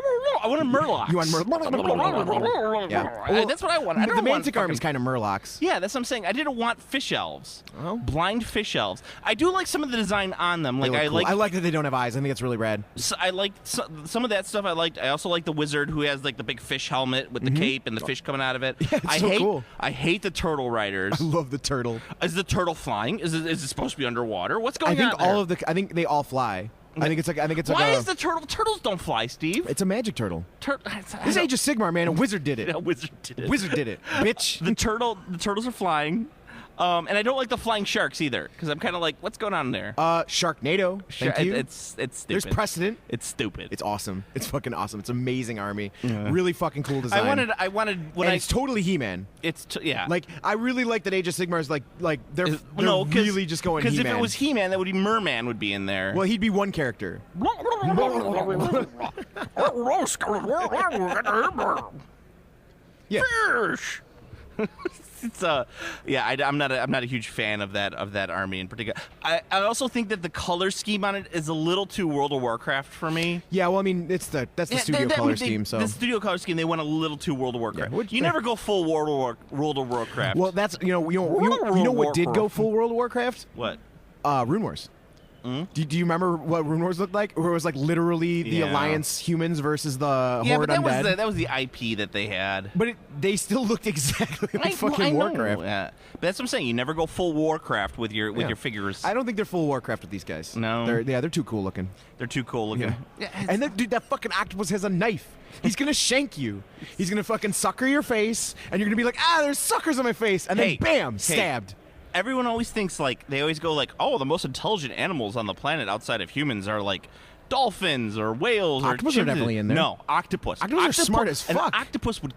I wanted murlocs. You wanted murlocs. Yeah. Well, that's what I want. The Mantic army's kind of murlocs. Yeah, that's what I'm saying. I didn't want fish elves. Oh. Blind fish elves. I do like some of the design on them. Like I like. I like that they don't have eyes. I think it's really rad. So I like some of that stuff. I liked. I also like the wizard who has like the big fish helmet with the cape and the fish coming out of it. Yeah, it's cool. I hate the turtle riders. I love the turtle. Is the turtle flying? Is it supposed to be underwater? What's going on? I think they all fly. I think it's like Why is the turtle? Turtles don't fly, Steve. It's a magic turtle. This is Age of Sigmar, man. A wizard did it. A wizard did it. Wizard did it, bitch. The turtles are flying. And I don't like the flying sharks either, because I'm kind of like, what's going on there? Sharknado. Thank you. It's stupid. There's precedent. It's stupid. It's awesome. It's fucking awesome. It's amazing army. Yeah. Really fucking cool design. I wanted. It's totally He-Man. Yeah. Like I really like that Age of Sigmar is like they're really just going He-Man. Because if it was He-Man, that would be Merman would be in there. Well, he'd be one character. Yeah. Fish. It's I'm not a huge fan of that army in particular. I also think that the color scheme on it is a little too World of Warcraft for me. Yeah, well, I mean, that's the studio color scheme. So the studio color scheme, they went a little too World of Warcraft. Yeah, you never go full World of Warcraft. Well, that's you know what did go full World of Warcraft? What? Rune Wars. Mm? Do you remember what Rune Wars looked like? Where it was like literally the Alliance humans versus the Horde undead? That was the IP that they had. But they still looked exactly like fucking Warcraft. Yeah. But that's what I'm saying. You never go full Warcraft with your figures. I don't think they're full Warcraft with these guys. No. They're too cool looking. They're too cool looking. Yeah. And dude, that fucking octopus has a knife. He's gonna shank you. He's gonna fucking sucker your face, and you're gonna be like, there's suckers on my face, and then bam, stabbed. Everyone always thinks they always go like, oh, the most intelligent animals on the planet outside of humans are like dolphins or whales or octopus are definitely in there. No, octopus. Octopus are smart as fuck. An octopus would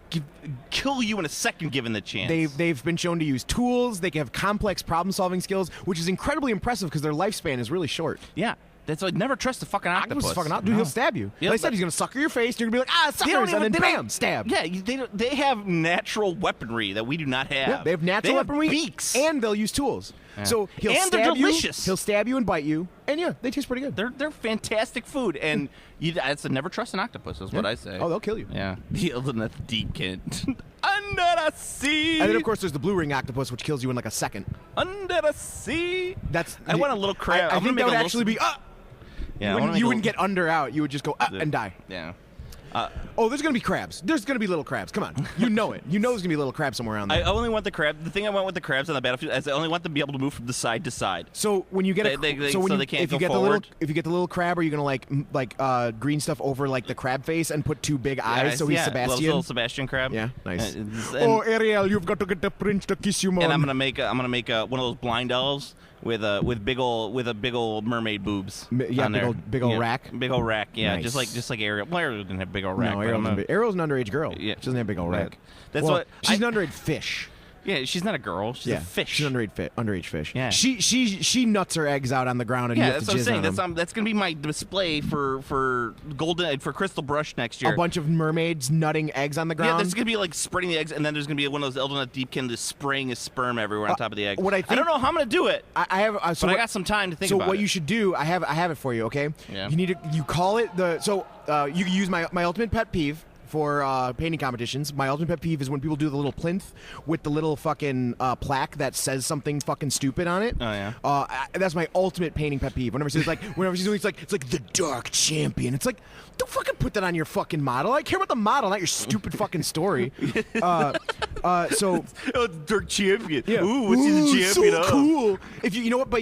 kill you in a second given the chance. They've been shown to use tools. They can have complex problem-solving skills, which is incredibly impressive because their lifespan is really short. Yeah. That's like never trust a fucking octopus. Dude, he'll stab you. Yeah, like I said, he's gonna sucker your face. And you're gonna be like, suckers, and then bam, stab. Yeah, they have natural weaponry that we do not have. Yeah, they have natural weaponry, beaks, and they'll use tools. Yeah. So he'll stab you. He'll stab you and bite you, and they taste pretty good. They're fantastic food, and it's a never trust an octopus is what I say. Oh, they'll kill you. Yeah, the Ildeneth Deepkin. Under the sea. And then of course there's the blue ring octopus, which kills you in like a second. Under the sea. I want a little crab. I think that would actually be Yeah, you wouldn't get under out. You would just go and die. Yeah. There's going to be crabs. There's going to be little crabs. Come on. You know it. You know there's going to be little crabs somewhere around there. I only want the crab. The thing I want with the crabs on the battlefield is I only want them to be able to move from the side to side. So when you get they can't if you go get forward. if you get the little crab, are you going to like green stuff over like the crab face and put 2 big eyes so he's Sebastian? Little Sebastian crab. Yeah, nice. And Ariel, you've got to get the prince to kiss you more. And I'm gonna make one of those blind elves with a big old mermaid boobs. Big old rack. Big old rack. Yeah, Nice. just like Ariel. Well, Ariel didn't have big old rack. No, Ariel's an underage girl. Yeah. She doesn't have big old rack. That's what she's an underage fish. Yeah, she's not a girl. She's a fish. She's an underage fish. Yeah. She nuts her eggs out on the ground and you have that's to what I'm jizz saying. on them. That's gonna be my display for Crystal Brush next year. A bunch of mermaids nutting eggs on the ground. Yeah, there's gonna be like spreading the eggs, and then there's gonna be one of those Eldonut Deepkin just spraying his sperm everywhere on top of the egg. I don't know how I'm gonna do it. I got some time to think about it. So what you should do, I have it for you. Okay. Yeah. You call it you use my ultimate pet peeve for painting competitions. My ultimate pet peeve is when people do the little plinth with the little fucking plaque that says something fucking stupid on it. Oh yeah. That's my ultimate painting pet peeve. Whenever she's doing it's like the Dark Champion. It's like, don't fucking put that on your fucking model. I care about the model, not your stupid fucking story. So Dark Champion. Yeah. Ooh, what's he the champion so of? cool. If you know what,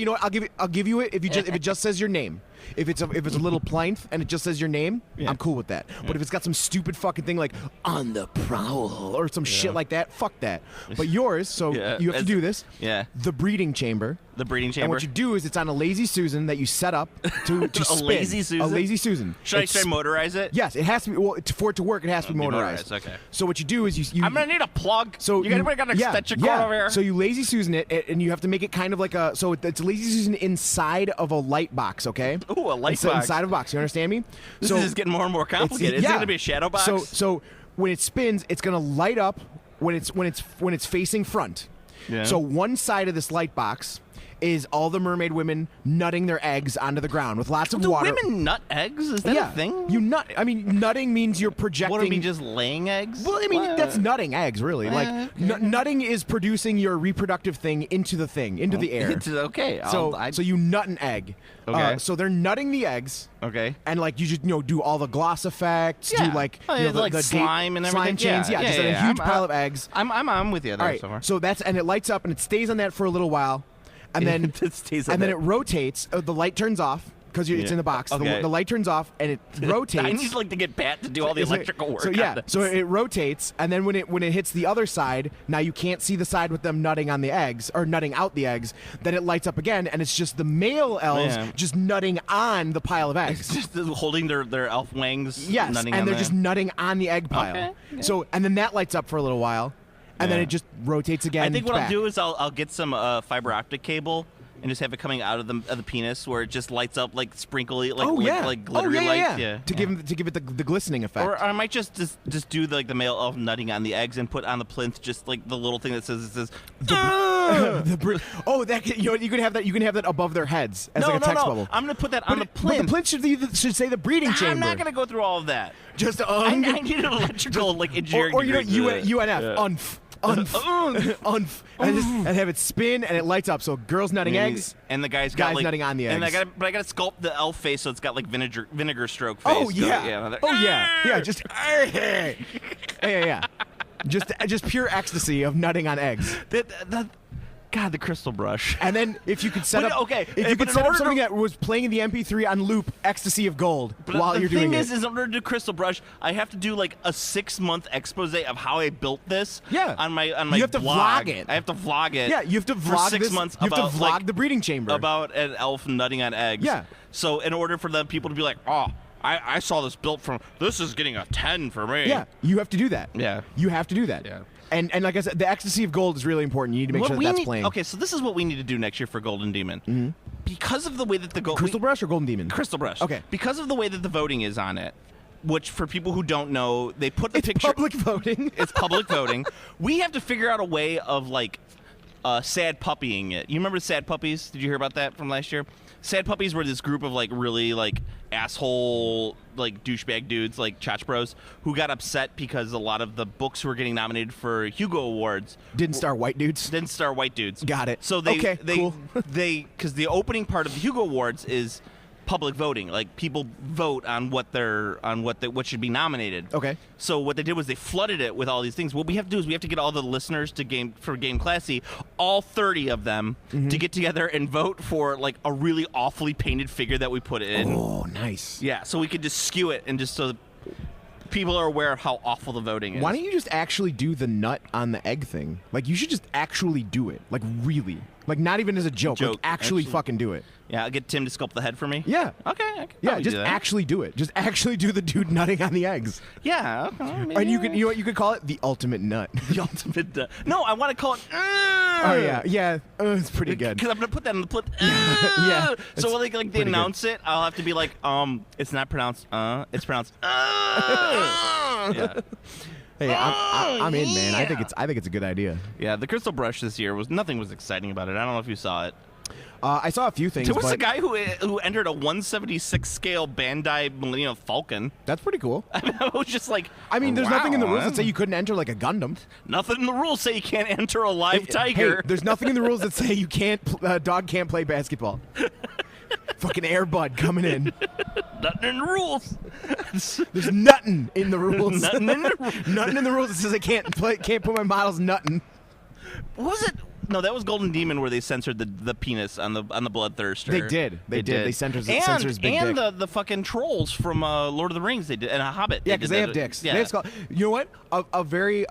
I'll give you it if it just says your name. If it's a little plinth and it just says your name, I'm cool with that. But if it's got some stupid fucking thing like on the prowl or some shit like that, fuck that. But yours, you have to do this. Yeah. The breeding chamber. The breeding chamber. And what you do is it's on a lazy Susan that you set up to spin. Lazy Susan? A lazy Susan. Should I motorize it? Yes, it has to be. Well, for it to work, it has to be motorized. Okay. So what you do is you I'm gonna need a plug. So anybody got an extension cord over here? So you lazy Susan it, and you have to make it kind of like a. So it's lazy Susan inside of a light box. Okay. Ooh, a light box. Inside of a box. You understand me? This is just getting more and more complicated. Is it gonna be a shadow box? So when it spins, it's gonna light up when it's facing front. Yeah. So one side of this light box is all the mermaid women nutting their eggs onto the ground with lots of water. Do women nut eggs? Is that a thing? You nut. I mean, nutting means you're projecting. What, I mean, just laying eggs? Well, I mean, that's nutting eggs, really. Nutting is producing your reproductive thing into the air. Okay. So you nut an egg. Okay. So they're nutting the eggs. Okay. And you just do all the gloss effects. Yeah. Do the slime and everything. Slime chains. Yeah. Just a huge pile of eggs. I'm with you there. All right. So far. So and it lights up and it stays on that for a little while. And then it rotates. The light turns off because it's in the box. Okay. The light turns off and it rotates. I need to get Pat to do all the electrical work. So it rotates, and then when it hits the other side, now you can't see the side with them nutting on the eggs or nutting out the eggs. Then it lights up again, and it's just the male elves just nutting on the pile of eggs. It's just holding their elf wings. Yes, and they're just nutting on the egg pile. Okay. So and then that lights up for a little while. And then it just rotates again. I think what back. I'll do is I'll get some fiber optic cable and just have it coming out of the penis where it just lights up like sprinkly, like glittery lights. Yeah. To give it the glistening effect. Or I might just do the male elf nutting on the eggs and put on the plinth just like the little thing that says you can have that. You can have that above their heads as like a text bubble. I'm gonna put that on the plinth. But the plinth should say the breeding chamber. I'm not gonna go through all of that. Just I need an electrical engineering. Or UNF. Unf. And have it spin and it lights up. So girls nutting eggs and the guys nutting on the eggs. And I gotta sculpt the elf face so it's got like vinegar stroke face. Oh yeah. Just yeah. Just pure ecstasy of nutting on eggs. God, the crystal brush. And then if you could set up something that was playing the MP3 on loop, ecstasy of gold while you're doing it. The thing is in order to do crystal brush, I have to do like a 6-month expose of how I built this. Yeah. On my you have to blog. vlog it. I have to vlog it. Yeah, you have to vlog for 6 months. You have to vlog the breeding chamber about an elf nutting on eggs. Yeah. So in order for them people to be like, I saw this built from. This is getting a 10 for me. Yeah, you have to do that. Yeah. You have to do that. Yeah. And like I said, the ecstasy of gold is really important. You need to make sure that's playing. Okay, so this is what we need to do next year for Golden Demon. Mm-hmm. Because of the way that the Crystal Brush or Golden Demon? Crystal Brush. Okay. Because of the way that the voting is on it, which for people who don't know, they put the picture. Public voting. It's public voting. We have to figure out a way of sad puppying it. You remember Sad Puppies? Did you hear about that from last year? Sad Puppies were this group of really asshole douchebag dudes like Chach Bros who got upset because a lot of the books who were getting nominated for Hugo Awards didn't star white dudes. Got it. So because the opening part of the Hugo Awards is public voting. Like people vote on what should be nominated. Okay. So what they did was they flooded it with all these things. What we have to do is we have to get all the listeners to Game Classy, all 30 of them, to get together and vote for like a really awfully painted figure that we put in. Oh, nice. Yeah, so we could just skew it and just so that people are aware of how awful the voting is. Why don't you just actually do the nut on the egg thing? Like, you should just actually do it. Like, really. Like, not even as a joke. Like, actually fucking do it. Yeah, I'll get Tim to sculpt the head for me. Yeah. Okay. Yeah, just actually do it. Just actually do the dude nutting on the eggs. Yeah. Okay, and you know what you could call it? The ultimate nut. The ultimate nut. No, I want to call it. Oh yeah. It's pretty good. Because I'm gonna put that in the yeah. So when they announce it, I'll have to be like, it's not pronounced. It's pronounced. Yeah. Hey, I'm in, man. I think it's a good idea. Yeah, the Crystal Brush this year nothing was exciting about it. I don't know if you saw it. I saw a few things. There was a guy who entered a 176 scale Bandai Millennium Falcon. That's pretty cool. I mean, I was just like, there's nothing in the rules that say you couldn't enter like a Gundam. Nothing in the rules say you can't enter a live tiger. Hey, there's nothing in the rules that say you can't. Dog can't play basketball. Fucking Airbud coming in. Nothing in the rules. There's nothing in the rules. Nothing in the rules. Nothing in the rules that says I can't put my models nutting. What was it? No, that was Golden Demon where they censored the penis on the Bloodthirster. They did. They censored his big dick. And the fucking trolls from Lord of the Rings. They did, and a Hobbit. Yeah, because they have dicks. Yeah. You know what? A very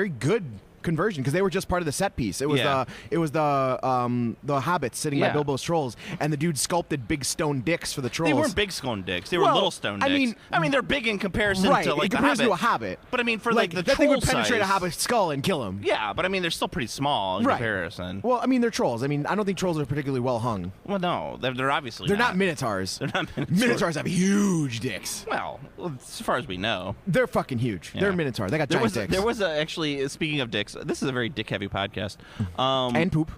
good conversion, because they were just part of the set piece. It was the hobbits sitting by Bilbo's trolls, and the dude sculpted big stone dicks for the trolls. They weren't big stone dicks. They were little stone dicks. I mean they're big in comparison to like in comparison the to a hobbit. But I mean for like the that thing would troll penetrate size. a hobbit's skull and kill him. Yeah, but I mean they're still pretty small in comparison. Well, I mean they're trolls. I mean I don't think trolls are particularly well hung. Well, no, they're obviously they're not minotaurs. They're not minotaurs. Minotaurs have huge dicks. Well, as far as we know, they're fucking huge. Yeah. They're a minotaur. They got giant dicks. There was actually, speaking of dicks, this is a very dick-heavy podcast. And poop.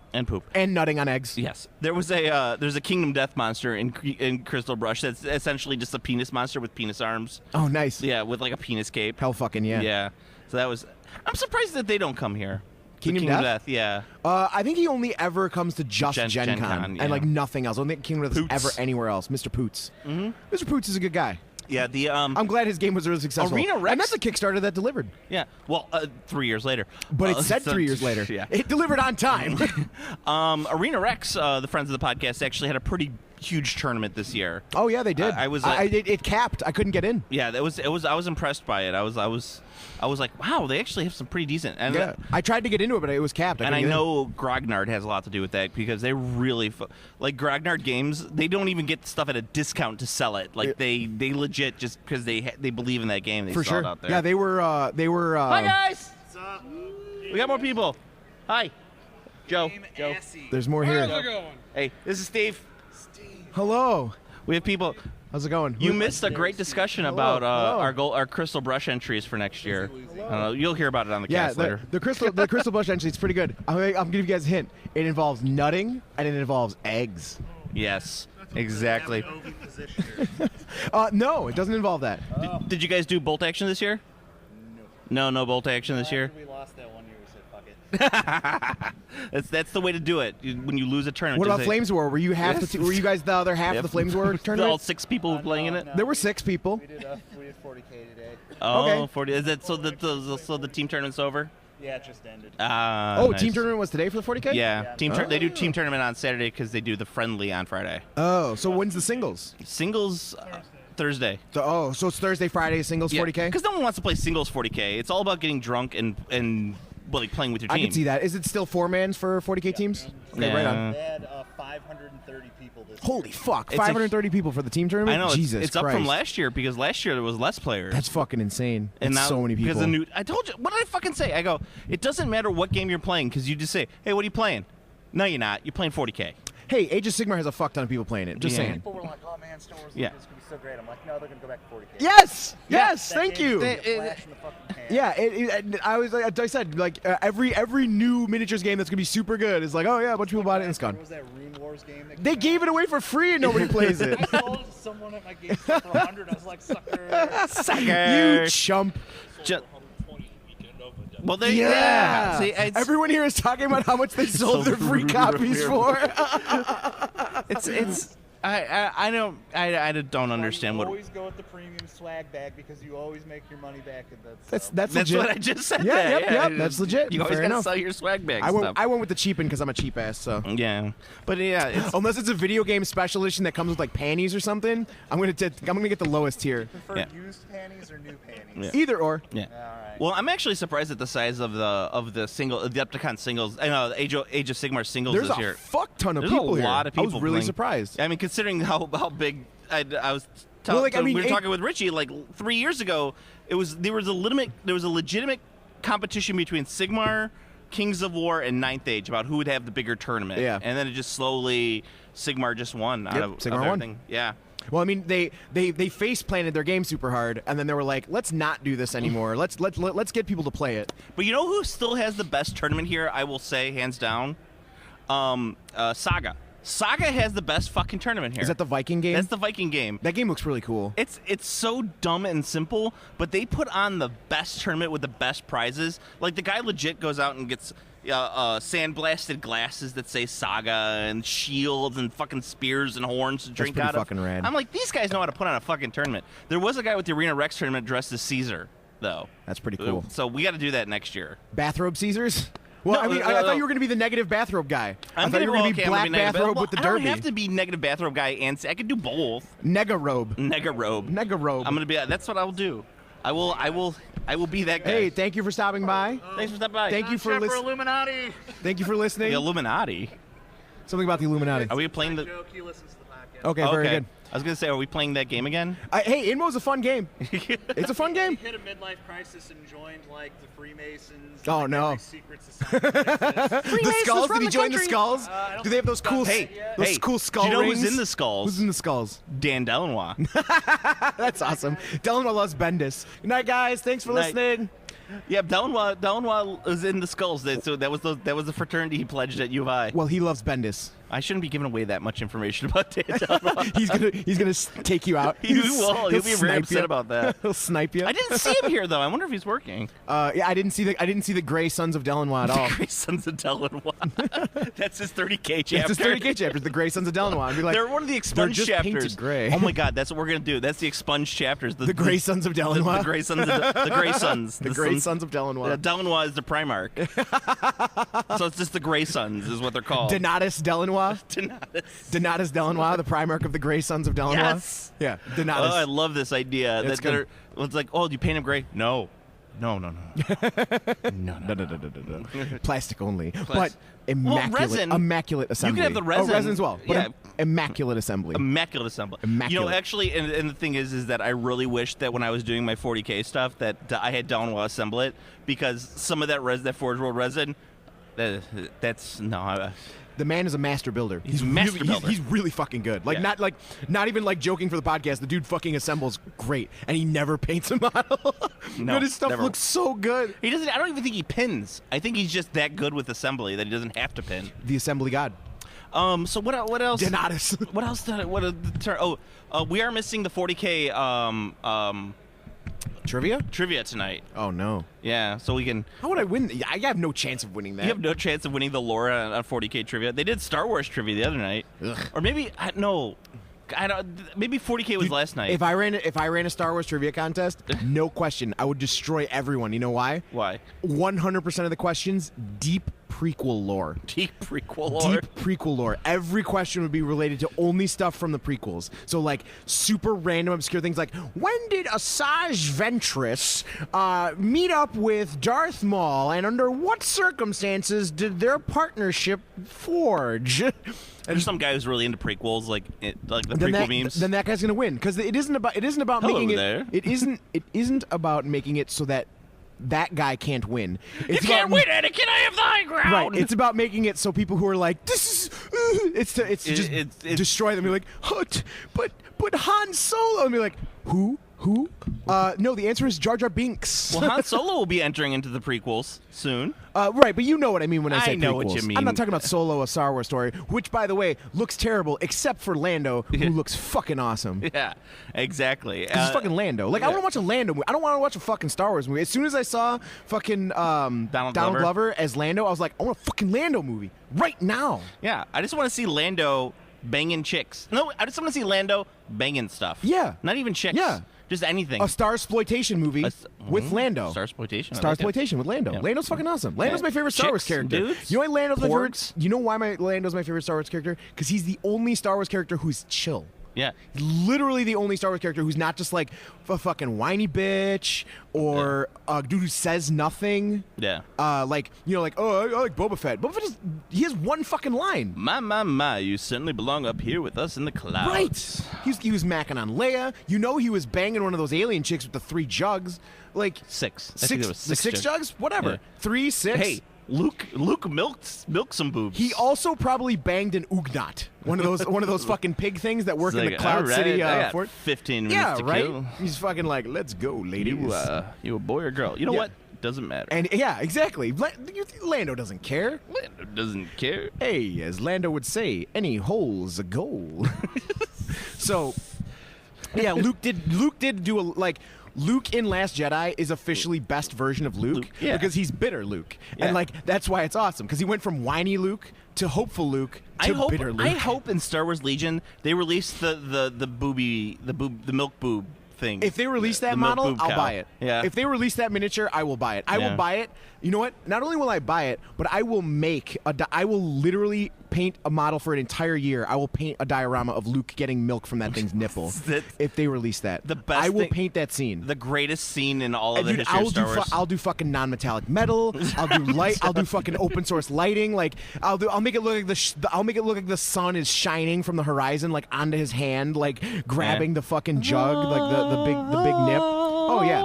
And nutting on eggs. Yes. There's a Kingdom Death monster in Crystal Brush that's essentially just a penis monster with penis arms. Oh, nice. Yeah, with like a penis cape. Hell fucking yeah. Yeah. So that was... I'm surprised that they don't come here. Kingdom Death? Yeah. I think he only ever comes to just Gen Con and like nothing else. I don't think Kingdom Death is ever anywhere else. Mr. Poots. Mm-hmm. Mr. Poots is a good guy. Yeah, I'm glad his game was really successful. Arena Rex, and that's a Kickstarter that delivered. Yeah, well, 3 years later. But it said 3 years later. Yeah. It delivered on time. Arena Rex, the friends of the podcast, actually had a pretty huge tournament this year. Oh yeah, they did. It capped. I couldn't get in. Yeah, I was impressed by it. I was like, wow, they actually have some pretty decent. And yeah. I tried to get into it, but it was capped. I know Grognard has a lot to do with that because they really like Grognard games. They don't even get stuff at a discount to sell it. Like they legit just because they believe in that game. They sell it out there. Yeah, they were. Hi guys. What's up? We got more people. Hi, Joe. There's more here. How's it going? Hey, this is Steve. Hello. We have people. How's it going? You missed a great discussion about our Crystal Brush entries for next year. You'll hear about it on the cast later. The Crystal Brush entry is pretty good. I'm giving you guys a hint. It involves nutting and it involves eggs. Yes, exactly. No, it doesn't involve that. Did you guys do bolt action this year? No bolt action this year. We lost that one year. We said fuck it. That's the way to do it. When you lose a tournament. What about Flames War? Were you were you guys the other half of the Flames War tournament? All 6 people playing in it. There were 6 people. We did 40K today. Oh, okay. 40. Is that so the team tournament's over? Yeah, it just ended. Nice. Team tournament was today for the 40K? Yeah. They do team tournament on Saturday because they do the friendly on Friday. Oh, so when's the singles? Singles Thursday. So it's Thursday, Friday, singles 40K? Because no one wants to play singles 40K. It's all about getting drunk and like playing with your team. I can see that. Is it still 4-mans for 40K teams? Okay, yeah. right on. They had 530 people this Holy year. fuck, 530 people for the team tournament? I know. Jesus it's up from last year because last year there was less players. That's fucking insane. And That's now, so many people. Because I told you, what did I fucking say? I go, it doesn't matter what game you're playing because you just say, hey, what are you playing? No, you're not. You're playing 40K. Hey, Age of Sigmar has a fuck ton of people playing it. Just saying. People were like, oh man, Star Wars Yeah. is going to be so great. I'm like, no, they're going to go back to 40K. Yes! Yes! That Thank game's you! gonna be a flash in the fucking pan. Yeah, I was like, I said, like every new miniatures game that's gonna be super good is like, oh yeah, a bunch of people bought it and it's gone. What was that Rune Wars game? They gave it away for free and nobody plays it. I sold someone at my game for 100. I was like, sucker. You chump. Ju- Well, yeah. See, everyone here is talking about how much they sold their free copies for. It's. I don't understand what. Always go with the premium swag bag because you always make your money back. That's legit. what I just said. Yeah, yep. That's legit. You always gotta sell your swag bag. I stuff. went with the cheap one because I'm a cheap ass. So yeah, but yeah, unless it's a video game special edition that comes with like panties or something, I'm gonna get the lowest tier. Prefer used panties or new panties? Yeah. Either or. Yeah. All right. Well, I'm actually surprised at the size of the single, the Adepticon singles. I know Age of Sigmar singles There's this year. a fuck ton of There's people a here. lot of people. I was really playing. surprised. I mean, considering how big I was. We were talking with Richie like 3 years ago. There was a legitimate competition between Sigmar, Kings of War, and Ninth Age about who would have the bigger tournament. Yeah. And then it just slowly Sigmar just won out of Sigmar everything. won. Yeah. Well, I mean, they face planted their game super hard, and then they were like, "Let's not do this anymore. Let's get people to play it." But you know who still has the best tournament here? I will say, hands down, Saga. Saga has the best fucking tournament here. Is that the Viking game? That's the Viking game. That game looks really cool. It's so dumb and simple, but they put on the best tournament with the best prizes. Like the guy legit goes out and gets sandblasted glasses that say Saga and shields and fucking spears and horns to drink out of. Fucking rad. I'm like, these guys know how to put on a fucking tournament. There was a guy with the Arena Rex tournament dressed as Caesar, though. That's pretty cool. So we got to do that next year. Bathrobe Caesars? Well, No, I mean, I thought you were going to be the negative bathrobe guy. I thought you were going to be black bathrobe with the derby. I don't have to be negative bathrobe guy, and I could do both. Negarobe. I'm gonna be. That's what I will do. I will be that guy. Hey, thank you for stopping by. Thanks for stopping by. Thank you for listening. Illuminati. Thank you for listening. The Illuminati. Something about the Illuminati. Are we playing the? Joke, he listens to the podcast. Okay, very good. I was gonna say, are we playing that game again? Hey, Inmo's a fun game. It's a fun game. He hit a midlife crisis and joined like the Freemasons. Oh, like, no. every secret society exists. The skulls? Did he join the skulls? I don't Do they have those cool? Those cool skull do you know rings? who's in the skulls? Who's in the skulls? Dan Delanois. That's awesome. Delanois loves Bendis. Good night, guys. Thanks for Night. listening. Yeah, Delanois was in the skulls. So that was the fraternity he pledged at U of I. Well, he loves Bendis. I shouldn't be giving away that much information about Dan Delanois. he's gonna take you out. He will. He'll be very upset about that. He'll snipe you. I didn't see him here though. I wonder if he's working. Yeah, I didn't see the Gray Sons of Delanois at all. The Gray Sons of Delanois. That's his 30K chapter. It's his 30K chapter. The Gray Sons of Delanois. I'd be like, they're one of the expunged just chapters. Painted gray. Oh my God, that's what we're gonna do. That's the expunged chapters. The Gray Sons of Delanois. The Gray Sons. The Gray Sons. The Gray Sons of Delanois. Delanois is the Primarch. So it's just the Gray Sons is what they're called. Donatus Delanois. Donatus Delanois, the Primarch of the Gray Sons of Delanois. Yes. Yeah, Donatus. Oh, I love this idea. It's That it's like, oh, do you paint him gray? No. No. No. Plastic only. But immaculate assembly. You can have the resin. Oh, resin as well. But Yeah. Immaculate assembly. Immaculate assembly. Immaculate. You know, actually, and the thing is that I really wish that when I was doing my 40K stuff that I had Delanois assemble it, because some of that Forge World resin, that's no. The man is a master builder. He's a master really, builder. He's really fucking good. Yeah. Not even like joking for the podcast. The dude fucking assembles great, and he never paints a model. No, but his stuff never. looks so good. He doesn't. I don't even think he pins. I think he's just that good with assembly that he doesn't have to pin. The assembly god. So what else? Donatus. What else did I? What the term? We are missing the 40K trivia tonight. Oh no. Yeah, so we can. How would I win? I have no chance of winning that. You have no chance of winning the lore on 40K trivia. They did Star Wars trivia the other night, or maybe no. I don't. Maybe 40K was last night. If I ran a Star Wars trivia contest, no question, I would destroy everyone. You know why? Why? 100% of the questions, deep prequel lore. Deep prequel lore. Deep prequel lore. Every question would be related to only stuff from the prequels. So like super random, obscure things like, when did Asajj Ventress meet up with Darth Maul, and under what circumstances did their partnership forge? There's some guy who's really into prequels, like the prequel memes. Then that guy's gonna win, because it isn't about Hello making it. there. It isn't about making it so that guy can't win. You can't win, Anakin. I have the high ground. Right. It's about making it so people who are like, this is, it's to just destroy them. Be like, but Han Solo, and be like, who? No, the answer is Jar Jar Binks. Well, Han Solo will be entering into the prequels soon. Right, but you know what I mean when I say prequels. I know what you mean. I'm not talking about Solo, a Star Wars story, which, by the way, looks terrible, except for Lando, who looks fucking awesome. Yeah, exactly. Because it's fucking Lando. Like, I want to watch a Lando movie. I don't want to watch a fucking Star Wars movie. As soon as I saw fucking Donald Glover as Lando, I was like, I want a fucking Lando movie right now. Yeah, I just want to see Lando banging chicks. No, I just want to see Lando banging stuff. Yeah. Not even chicks. Yeah. Just anything. A Starsploitation movie with Lando. Starsploitation. Starsploitation with Lando. Yeah. Lando's fucking awesome. Lando's my favorite Star Wars character. Dudes, you know why Lando's my favorite? porgs. You know why Lando's my favorite Star Wars character? Because he's the only Star Wars character who's chill. Yeah. Literally the only Star Wars character who's not just like a fucking whiny bitch or a dude who says nothing. Yeah. Like, you know, like, oh, I like Boba Fett. Boba Fett he has one fucking line. My, you certainly belong up here with us in the clouds. Right. He was macking on Leia. You know he was banging one of those alien chicks with the 3 jugs. Like Six. I think there was the 6 jugs? Whatever. Yeah. 3, 6. Hey, Luke milked some boobs. He also probably banged an Ugnaught, one of those fucking pig things that work in the Cloud City fort. 15 minutes Yeah, to right. kill. He's fucking like, let's go, ladies. You a boy or girl? You know Yeah. what? Doesn't matter. And yeah, exactly. Lando doesn't care. Lando doesn't care. Hey, as Lando would say, any hole's a goal. So, yeah, Luke did do Luke in Last Jedi is officially best version of Luke yeah. because he's bitter Luke. Yeah. And that's why it's awesome because he went from whiny Luke to hopeful Luke to bitter Luke. I hope in Star Wars Legion they release the milk boob thing. If they release that the milk model, boob I'll cow. buy it. Yeah. If they release that miniature, I will buy it. I will buy it. You know what? Not only will I buy it, but I will I will literally paint a model for an entire year. I will paint a diorama of Luke getting milk from that thing's nipple. If they release that, I will paint that scene. The greatest scene in all of the history of Star Wars. I'll do fucking non-metallic metal. I'll do light. I'll do fucking open source lighting. Like I'll make it look like the sun is shining from the horizon, like onto his hand, like grabbing the fucking jug, like the big nip. Oh yeah.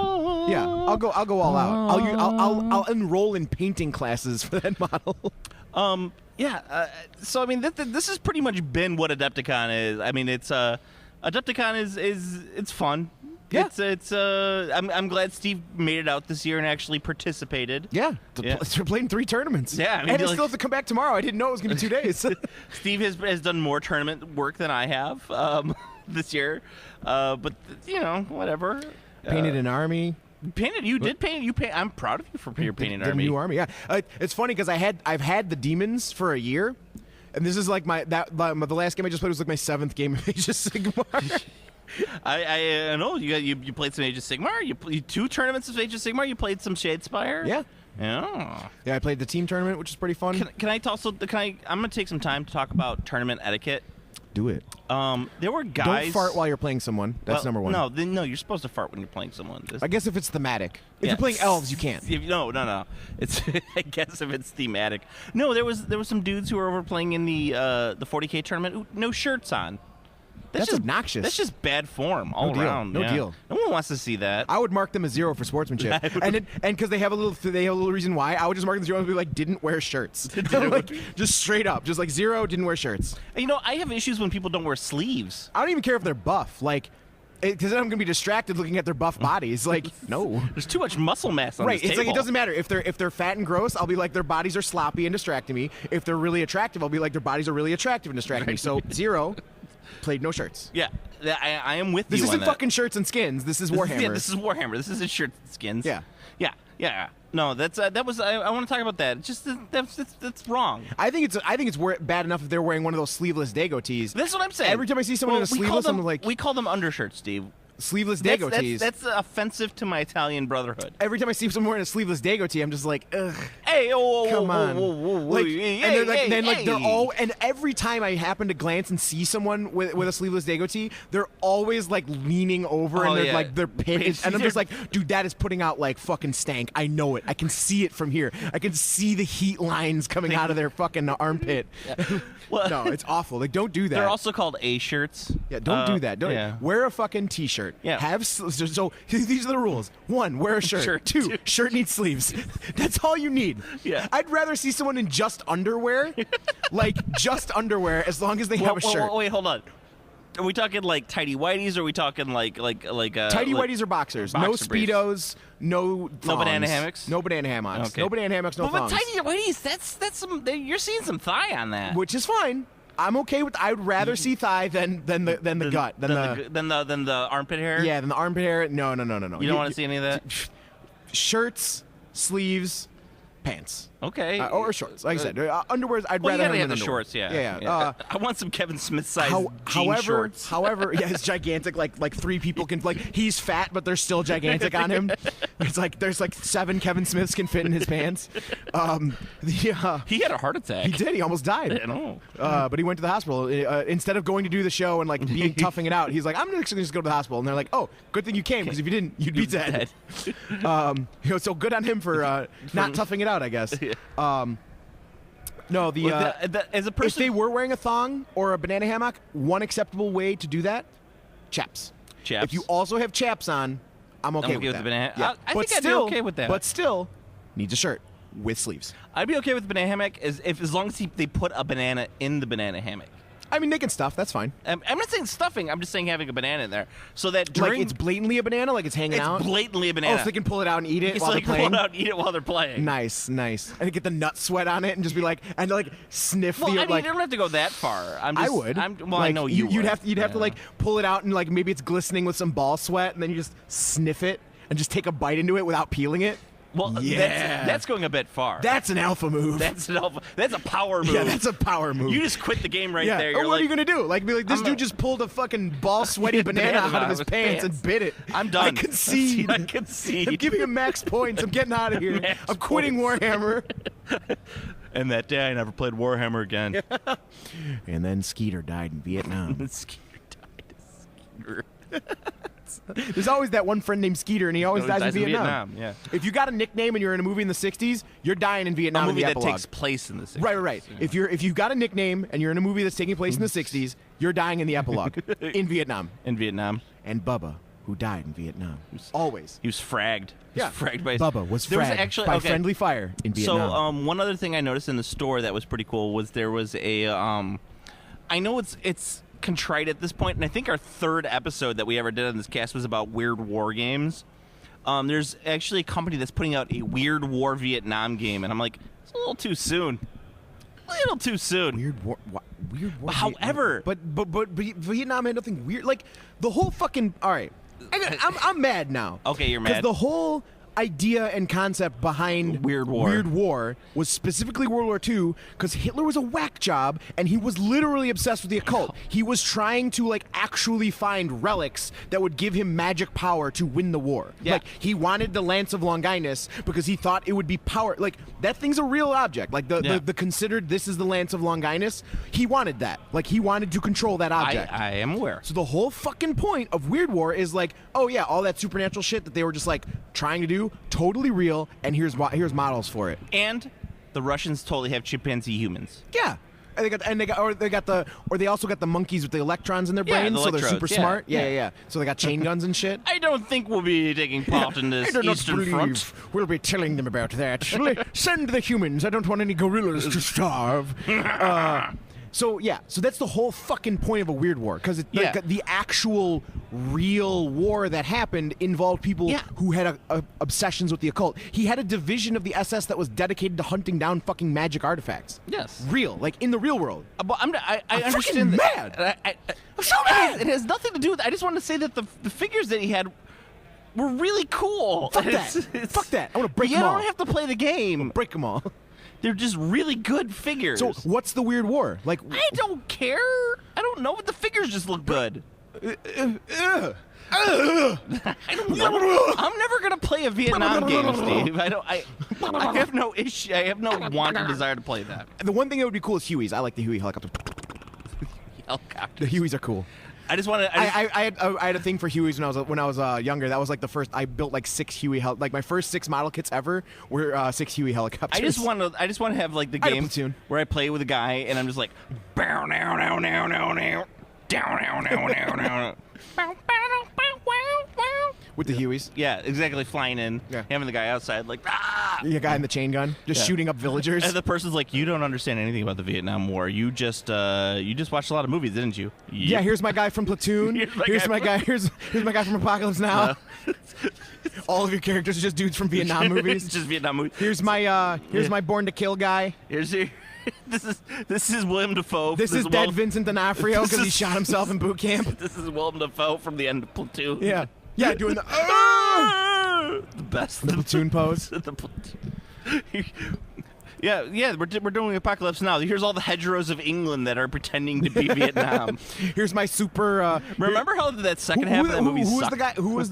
I'll go all out. I'll enroll in painting classes for that model. So I mean, this has pretty much been what Adepticon is. I mean, Adepticon is it's fun. Yeah. I'm glad Steve made it out this year and actually participated. Yeah. We're playing 3 tournaments. Yeah, I mean, and I still have to come back tomorrow. I didn't know it was going to be 2 days. Steve has done more tournament work than I have this year, but you know, whatever. Painted an army. Painted. You did paint. You paint. I'm proud of you for your painting the army. New army. Yeah. It's funny because I've had the demons for a year, and this is like the last game I just played was like my 7th game of Age of Sigmar. I know you played some Age of Sigmar. You played 2 tournaments of Age of Sigmar. You played some Shadespire. Yeah. Yeah. Yeah. I played the team tournament, which is pretty fun. Can I also? I'm gonna take some time to talk about tournament etiquette. Do it. There were guys. Don't fart while you're playing someone. That's number 1. No, you're supposed to fart when you're playing someone. I guess if it's thematic. If you're playing elves, you can't. No. It's I guess if it's thematic. No, there was some dudes who were over playing in the 40K tournament, no shirts on. That's obnoxious. That's just bad form all around. No deal. No one wants to see that. I would mark them as 0 for sportsmanship, and because they have a little reason why, I would just mark them 0 and be like, didn't wear shirts, like, just straight up, just like 0, didn't wear shirts. You know, I have issues when people don't wear sleeves. I don't even care if they're buff, like. Because then I'm gonna be distracted looking at their buff bodies. Like, no, there's too much muscle mass on right. this It's table. like it doesn't matter if they're fat and gross. I'll be like their bodies are sloppy and distracting me. If they're really attractive, I'll be like their bodies are really attractive and distracting me. So 0, played no shirts. Yeah, I am with you. This isn't on fucking shirts and skins. This is Warhammer. Yeah, this is Warhammer. This isn't shirts and skins. Yeah. No, that was. I want to talk about that. It's just that's wrong. I think it's bad enough if they're wearing one of those sleeveless Dago tees. That's what I'm saying. Every time I see someone in a sleeveless, I'm like, we call them undershirts, Steve. Sleeveless Dago tees. That's offensive to my Italian brotherhood. Every time I see someone wearing a sleeveless Dago tee, I'm just like, ugh. Hey, come on. Like, and they're all. And every time I happen to glance and see someone with a sleeveless Dago tee, they're always like leaning over and they're like they're pinned. And I'm just like, dude, that is putting out like fucking stank. I know it. I can see it from here. I can see the heat lines coming out of their fucking armpit. Well, no, it's awful. Like, don't do that. They're also called A shirts. Yeah, don't do that. Don't wear a fucking t-shirt. Yeah. So these are the rules. 1, wear a shirt. 2, shirt needs sleeves. That's all you need. Yeah. I'd rather see someone in just underwear, like just underwear, as long as they have a shirt. Wait, hold on. Are we talking like tidy whities, or are we talking like tidy whities or boxers? No speedos, no thongs. No banana hammocks. No banana hammocks. Okay. No banana hammocks. No thongs. But tidy whities, that's some. You're seeing some thigh on that, which is fine. I'm okay with. I'd rather see thigh than the gut than the armpit hair. Yeah, than the armpit hair. No. You don't want to see any of that. Shirts, sleeves, pants. Okay. Or shorts. Like I said, underwears. I'd rather have the shorts. Yeah. Yeah. I want some Kevin Smith size jean shorts. However, yeah, it's gigantic. Like 3 people can he's fat, but they're still gigantic on him. It's like there's 7 Kevin Smiths can fit in his pants. He had a heart attack. He did. He almost died. I know. But he went to the hospital instead of going to do the show and being toughing it out. He's like, I'm just gonna go to the hospital, and they're like, oh, good thing you came, because if you didn't, you'd be dead. So good on him for not toughing it out, I guess. No, as a person, if they were wearing a thong or a banana hammock, one acceptable way to do that, chaps. If you also have chaps on, I'm okay with that. The banana. Yeah. I think I'd be okay with that. But still, needs a shirt with sleeves. I'd be okay with the banana hammock as long as they put a banana in the banana hammock. I mean, they can stuff. That's fine. I'm not saying stuffing. I'm just saying having a banana in there, so that during it's blatantly a banana, it's hanging out. It's blatantly a banana. Oh, so they can pull it out and eat it while they're playing. Pull it out and eat it while they're playing. Nice. And get the nut sweat on it and just be sniff. Well, I mean, you don't have to go that far. I would. I know you. You'd have to pull it out and maybe it's glistening with some ball sweat, and then you just sniff it and just take a bite into it without peeling it. Well, yeah. That's going a bit far. That's an alpha move. That's a power move. Yeah, that's a power move. You just quit the game right there. What are you going to do? Be like, this dude just pulled a fucking ball sweaty banana out of his pants and bit it. I'm done. I concede. I'm giving him max points. I'm getting out of here. I'm quitting Warhammer. And that day I never played Warhammer again. And then Skeeter died in Vietnam. Skeeter. There's always that one friend named Skeeter, and he always dies in Vietnam. Yeah. If you got a nickname and you're in a movie in the 60s, you're dying in Vietnam. A movie in the that epilogue. takes place in the 60s. Right. Yeah. If you've got a nickname and you're in a movie that's taking place in the 60s, you're dying in the epilogue in Vietnam. In Vietnam. And Bubba, who died in Vietnam, always. He was fragged. Fragged by Bubba was fragged by friendly fire in Vietnam. So one other thing I noticed in the store that was pretty cool was there was a I know it's contrite at this point, and I think our 3rd episode that we ever did on this cast was about Weird War games. There's actually a company that's putting out a Weird War Vietnam game, and I'm like, it's a little too soon. Weird War. However, but Vietnam had nothing weird. The whole fucking. All right, I'm mad now. Okay, you're mad. Because the whole idea and concept behind Weird War was specifically World War II, because Hitler was a whack job and he was literally obsessed with the occult. He was trying to actually find relics that would give him magic power to win the war. Yeah. He wanted the Lance of Longinus because he thought it would be power. That thing's a real object. The considered this is the Lance of Longinus. He wanted that. He wanted to control that object. I am aware. So the whole fucking point of Weird War is oh yeah, all that supernatural shit that they were just trying to do, totally real, and here's models for it. And the Russians totally have chimpanzee humans. Yeah. They also got the monkeys with the electrons in their brains, so they're super smart. Yeah. So they got chain guns and shit. I don't think we'll be taking part in this Eastern Front. We'll be telling them about that. Send the humans. I don't want any gorillas to starve. So that's the whole fucking point of a Weird War, because the actual real war that happened involved people who had obsessions with the occult. He had a division of the SS that was dedicated to hunting down fucking magic artifacts. Yes, real, in the real world. I'm understand. Mad. I'm so mad. It has nothing to do with. I just want to say that the figures that he had were really cool. Fuck that. Fuck that. I want to break them all. You don't have to play the game. Break them all. They're just really good figures. So what's the Weird War? I don't care. I don't know, but the figures just look good. I don't know. I'm never gonna play a Vietnam game, Steve. I have no issue. I have no want or desire to play that. The one thing that would be cool is Hueys. I like the Huey helicopter. The Hueys are cool. I just want to. I had a thing for Hueys when I was younger. That was the first. I built 6 Huey. My first 6 model kits ever were 6 Huey helicopters. I just want to have the game where I play with a guy and I'm just bow now now now now now down now now now now. With the Hueys? Yeah, exactly. Flying in, having the guy outside a guy in the chain gun just shooting up villagers. And the person's like, "You don't understand anything about the Vietnam War. You just watched a lot of movies, didn't you?" Yeah, here's my guy from Platoon. Here's my guy from Apocalypse Now. All of your characters are just dudes from Vietnam movies. It's just Vietnam movies. Here's my Born to Kill guy. Here's your. This is William Dafoe. This is dead Vincent D'Onofrio because he shot himself in boot camp. This is William Dafoe from the end of Platoon. Yeah, doing the the best. The Platoon pose. The Platoon. Yeah, we're doing Apocalypse Now. Here's all the hedgerows of England that are pretending to be Vietnam. Here's my super. Remember how that second half of that movie who was sucked? the guy? Who was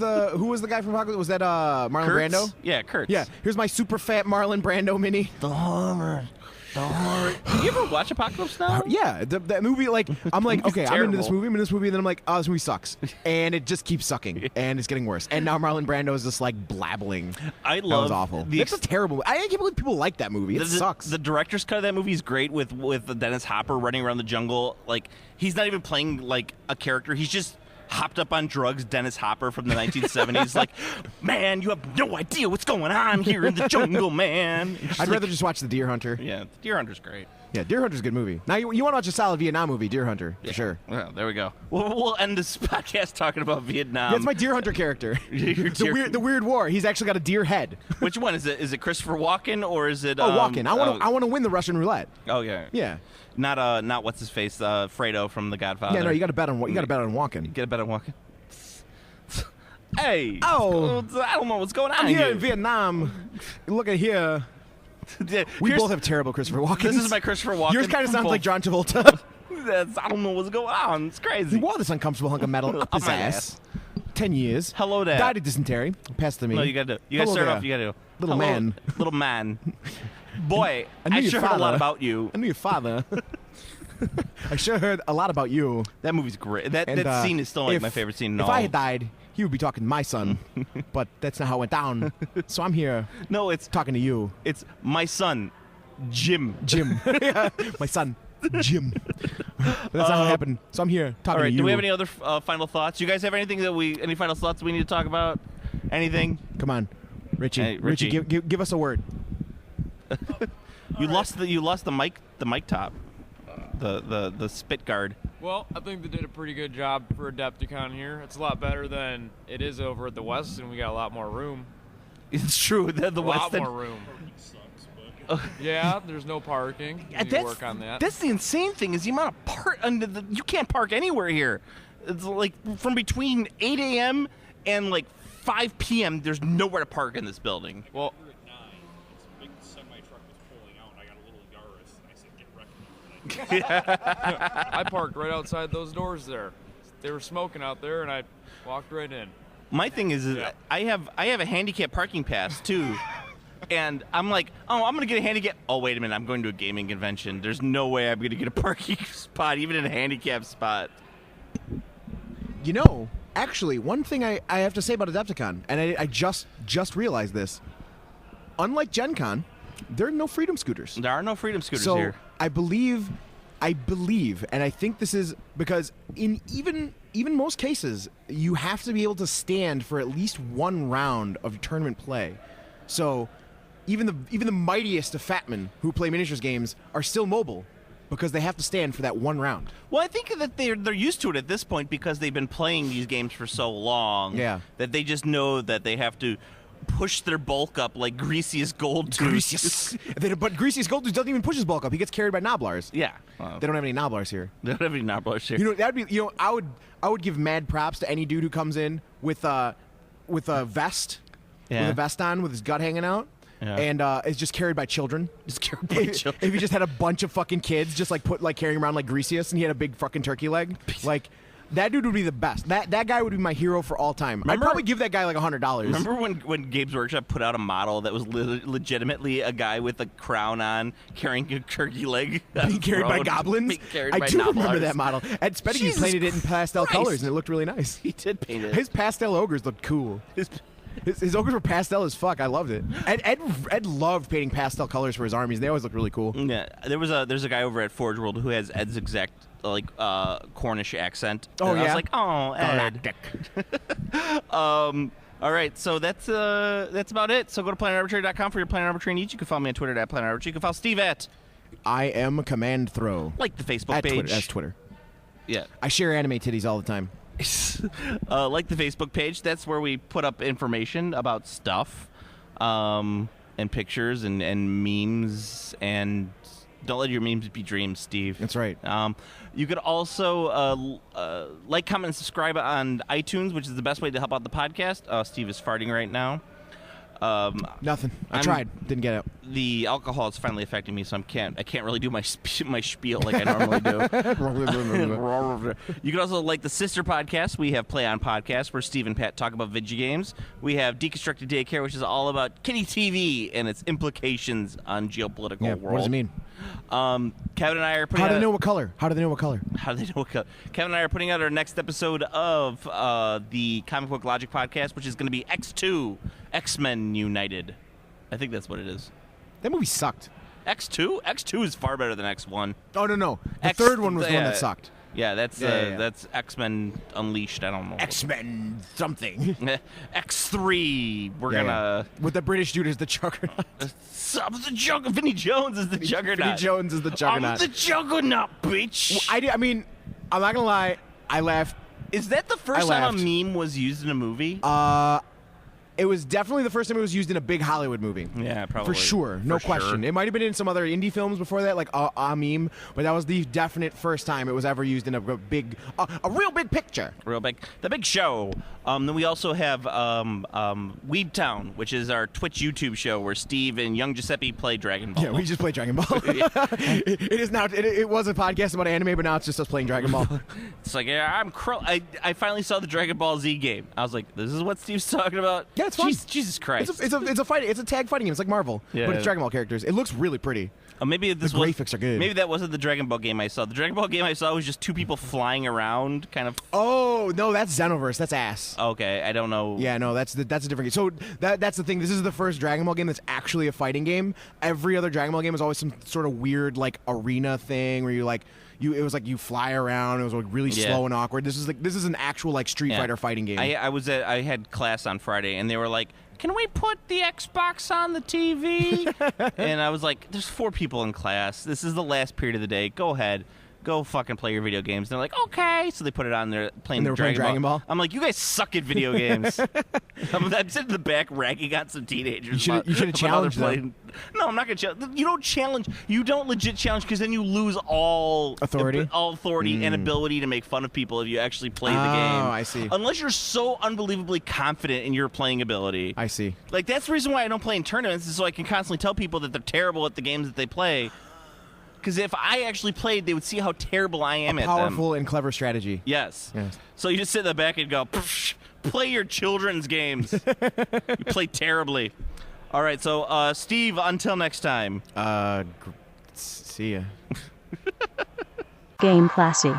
the guy from Apocalypse? Was that Marlon Brando? Yeah, Kurtz. Yeah. Here's my super fat Marlon Brando mini. The Hummer. Did you ever watch Apocalypse Now? Yeah, that movie. Like, I'm like, okay, I'm into this movie. And then I'm like, oh, this movie sucks, and it just keeps sucking, and it's getting worse. And now Marlon Brando is just like blabbling. I love. That was awful. It's a terrible. I can't believe people like that movie. It sucks. The director's cut of that movie is great with Dennis Hopper running around the jungle. Like, he's not even playing like a character. He's just hopped up on drugs, Dennis Hopper from the 1970s. Like, man, you have no idea what's going on here in the jungle, man. I'd rather just watch The Deer Hunter. Yeah, Deer Hunter's great. Yeah, Deer Hunter's a good movie. Now, you want to watch a solid Vietnam movie, Deer Hunter, for sure. Well, there we go. We'll end this podcast talking about Vietnam. That's my Deer Hunter character. The weird war. He's actually got a deer head. Which one? Is it Christopher Walken or is it... Walken. I want to win the Russian roulette. Oh, yeah. Yeah. Not what's his face, Fredo from The Godfather. Yeah, no, you got to bet on Walken. You got to bet on Walken. Hey! Oh! I don't know what's going on I'm here in Vietnam. Look at here. We both have terrible Christopher Walkens. This is my Christopher Walken. Yours kind of sounds like John Travolta. I don't know what's going on. It's crazy. He wore this uncomfortable hunk of metal up his ass. 10 years. Hello, Dad. Died of dysentery. Passed to me. No, you got to start off. You got to Little man. Little man. Boy, I sure heard a lot about you. I knew your father. I sure heard a lot about you. That movie's great. That scene is still like my favorite scene in all. If I had died, he would be talking to my son. But that's not how it went down. So I'm here. No, it's talking to you. It's my son, Jim. Yeah, my son, Jim. But that's not what happened. So I'm here talking to you. Do we have any other final thoughts? You guys have anything any final thoughts we need to talk about? Anything? Come on, Richie. Hey, Richie. Give us a word. You lost the mic top. The spit guard. Well, I think they did a pretty good job for Adepticon here. It's a lot better than it is over at the West, and we got a lot more room. It's true. The West. A lot more room. Yeah, there's no parking. You need to work on that. That's the insane thing is the amount of park. You can't park anywhere here. It's like from between 8 a.m. and like 5 p.m. There's nowhere to park in this building. Well. I parked right outside those doors there. They were smoking out there, and I walked right in. My thing is I have a handicap parking pass too, and I'm like, oh, I'm gonna get a handicap. Oh, wait a minute, I'm going to a gaming convention. There's no way I'm gonna get a parking spot, even in a handicap spot. You know, actually, one thing I have to say about Adepticon, and I just realized this. Unlike Gen Con, there are no Freedom Scooters. There are no Freedom Scooters here. I believe, and I think this is because in even most cases, you have to be able to stand for at least one round of tournament play. So even the mightiest of fatmen who play miniatures games are still mobile because they have to stand for that one round. Well, I think that they're used to it at this point because they've been playing these games for so long. Yeah. That they just know that they have to push their bulk up like Greasius Goldtooth. But Greasius Goldtooth doesn't even push his bulk up. He gets carried by Noblars. Yeah. They don't have any Noblars here. They don't have any Noblars here. You know, that'd be. You know, I would give mad props to any dude who comes in with a vest, with a vest on, with his gut hanging out. Yeah. And is just carried by children. Just carried by children. If he just had a bunch of fucking kids, just like carrying around like Greasius, and he had a big fucking turkey leg, like. That dude would be the best. That guy would be my hero for all time. I'd probably give that guy like $100. Remember when Games Workshop put out a model that was legitimately a guy with a crown on carrying a turkey leg? Being carried by goblins? I do remember that model. Ed Spedigue painted it in pastel colors, and it looked really nice. He did paint it. His pastel ogres looked cool. His ogres were pastel as fuck. I loved it. Ed loved painting pastel colors for his armies. They always looked really cool. Yeah, there's a guy over at Forge World who has Ed's exact Cornish accent. Oh, and yeah? I was like, oh, Ed. All right, so that's about it. So go to PlanetArbitrary.com for your Planet Arbitrary needs. You can follow me on Twitter at Planet Arbitrary. You can follow Steve at I am Command Throw. Like the Facebook page. Twitter, as Twitter. Yeah. I share anime titties all the time. Like the Facebook page. That's where we put up information about stuff, and pictures and memes. And don't let your memes be dreams, Steve. That's right. You could also like, comment, and subscribe on iTunes, which is the best way to help out the podcast. Steve is farting right now. Nothing. I tried. Didn't get it. The alcohol is finally affecting me, so I can't really do my spiel like I normally do. You can also like the sister podcast. We have Play On Podcast, where Steve and Pat talk about video games. We have Deconstructed Daycare, which is all about kitty TV and its implications on geopolitical world. What does it mean? Kevin and I are putting How do they know what color? How do they know what color? Kevin and I are putting out our next episode of the Comic Book Logic podcast, which is going to be X2, X-Men United. I think that's what it is. That movie sucked. X2? X2 is far better than X1. Oh, no. The third one was the one that sucked. Yeah, that's X-Men Unleashed. I don't know. X-Men something. X3. We're gonna with the British dude as the Juggernaut. Vinny Jones is the Juggernaut. Vinny Jones is the Juggernaut. I'm the Juggernaut, bitch. I mean, I'm not gonna lie. I laughed. Is that the first time a meme was used in a movie? It was definitely the first time it was used in a big Hollywood movie. Yeah, probably. For sure. No question. It might have been in some other indie films before that, like a meme, but that was the definite first time it was ever used in a real big picture. Real big. The Big Show. Then we also have Weeb Town, which is our Twitch YouTube show where Steve and young Giuseppe play Dragon Ball. Yeah, we just play Dragon Ball. It is now. It was a podcast about anime, but now it's just us playing Dragon Ball. It's like, I finally saw the Dragon Ball Z game. I was like, this is what Steve's talking about? Yeah, it's fun. Jesus Christ. It's a fighting. It's a tag fighting game. It's like Marvel, but it's Dragon Ball characters. It looks really pretty. Maybe the graphics are good. Maybe that wasn't the Dragon Ball game I saw. The Dragon Ball game I saw was just two people flying around, kind of. Oh no, that's Xenoverse. That's ass. Okay, I don't know. Yeah, no, that's a different game. So that's the thing. This is the first Dragon Ball game that's actually a fighting game. Every other Dragon Ball game is always some sort of weird like arena thing where it was like you fly around. It was like really slow and awkward. This is an actual like Street Fighter fighting game. I had class on Friday and they were like, can we put the Xbox on the TV? And I was like, there's 4 people in class. This is the last period of the day. Go ahead. Go fucking play your video games. And they're like, okay. So they put it on there playing Dragon Ball. I'm like, you guys suck at video games. I'm sitting in the back ragging on some teenagers. You should have challenged them. No, I'm not going to challenge. You don't challenge. You don't legit challenge because then you lose all authority and ability to make fun of people if you actually play the game. Oh, I see. Unless you're so unbelievably confident in your playing ability. I see. Like, that's the reason why I don't play in tournaments is so I can constantly tell people that they're terrible at the games that they play. Because if I actually played, they would see how terrible I am at them. Powerful and clever strategy. Yes. So you just sit in the back and go, play your children's games. You play terribly. All right, so Steve, until next time. See ya. Game Classy.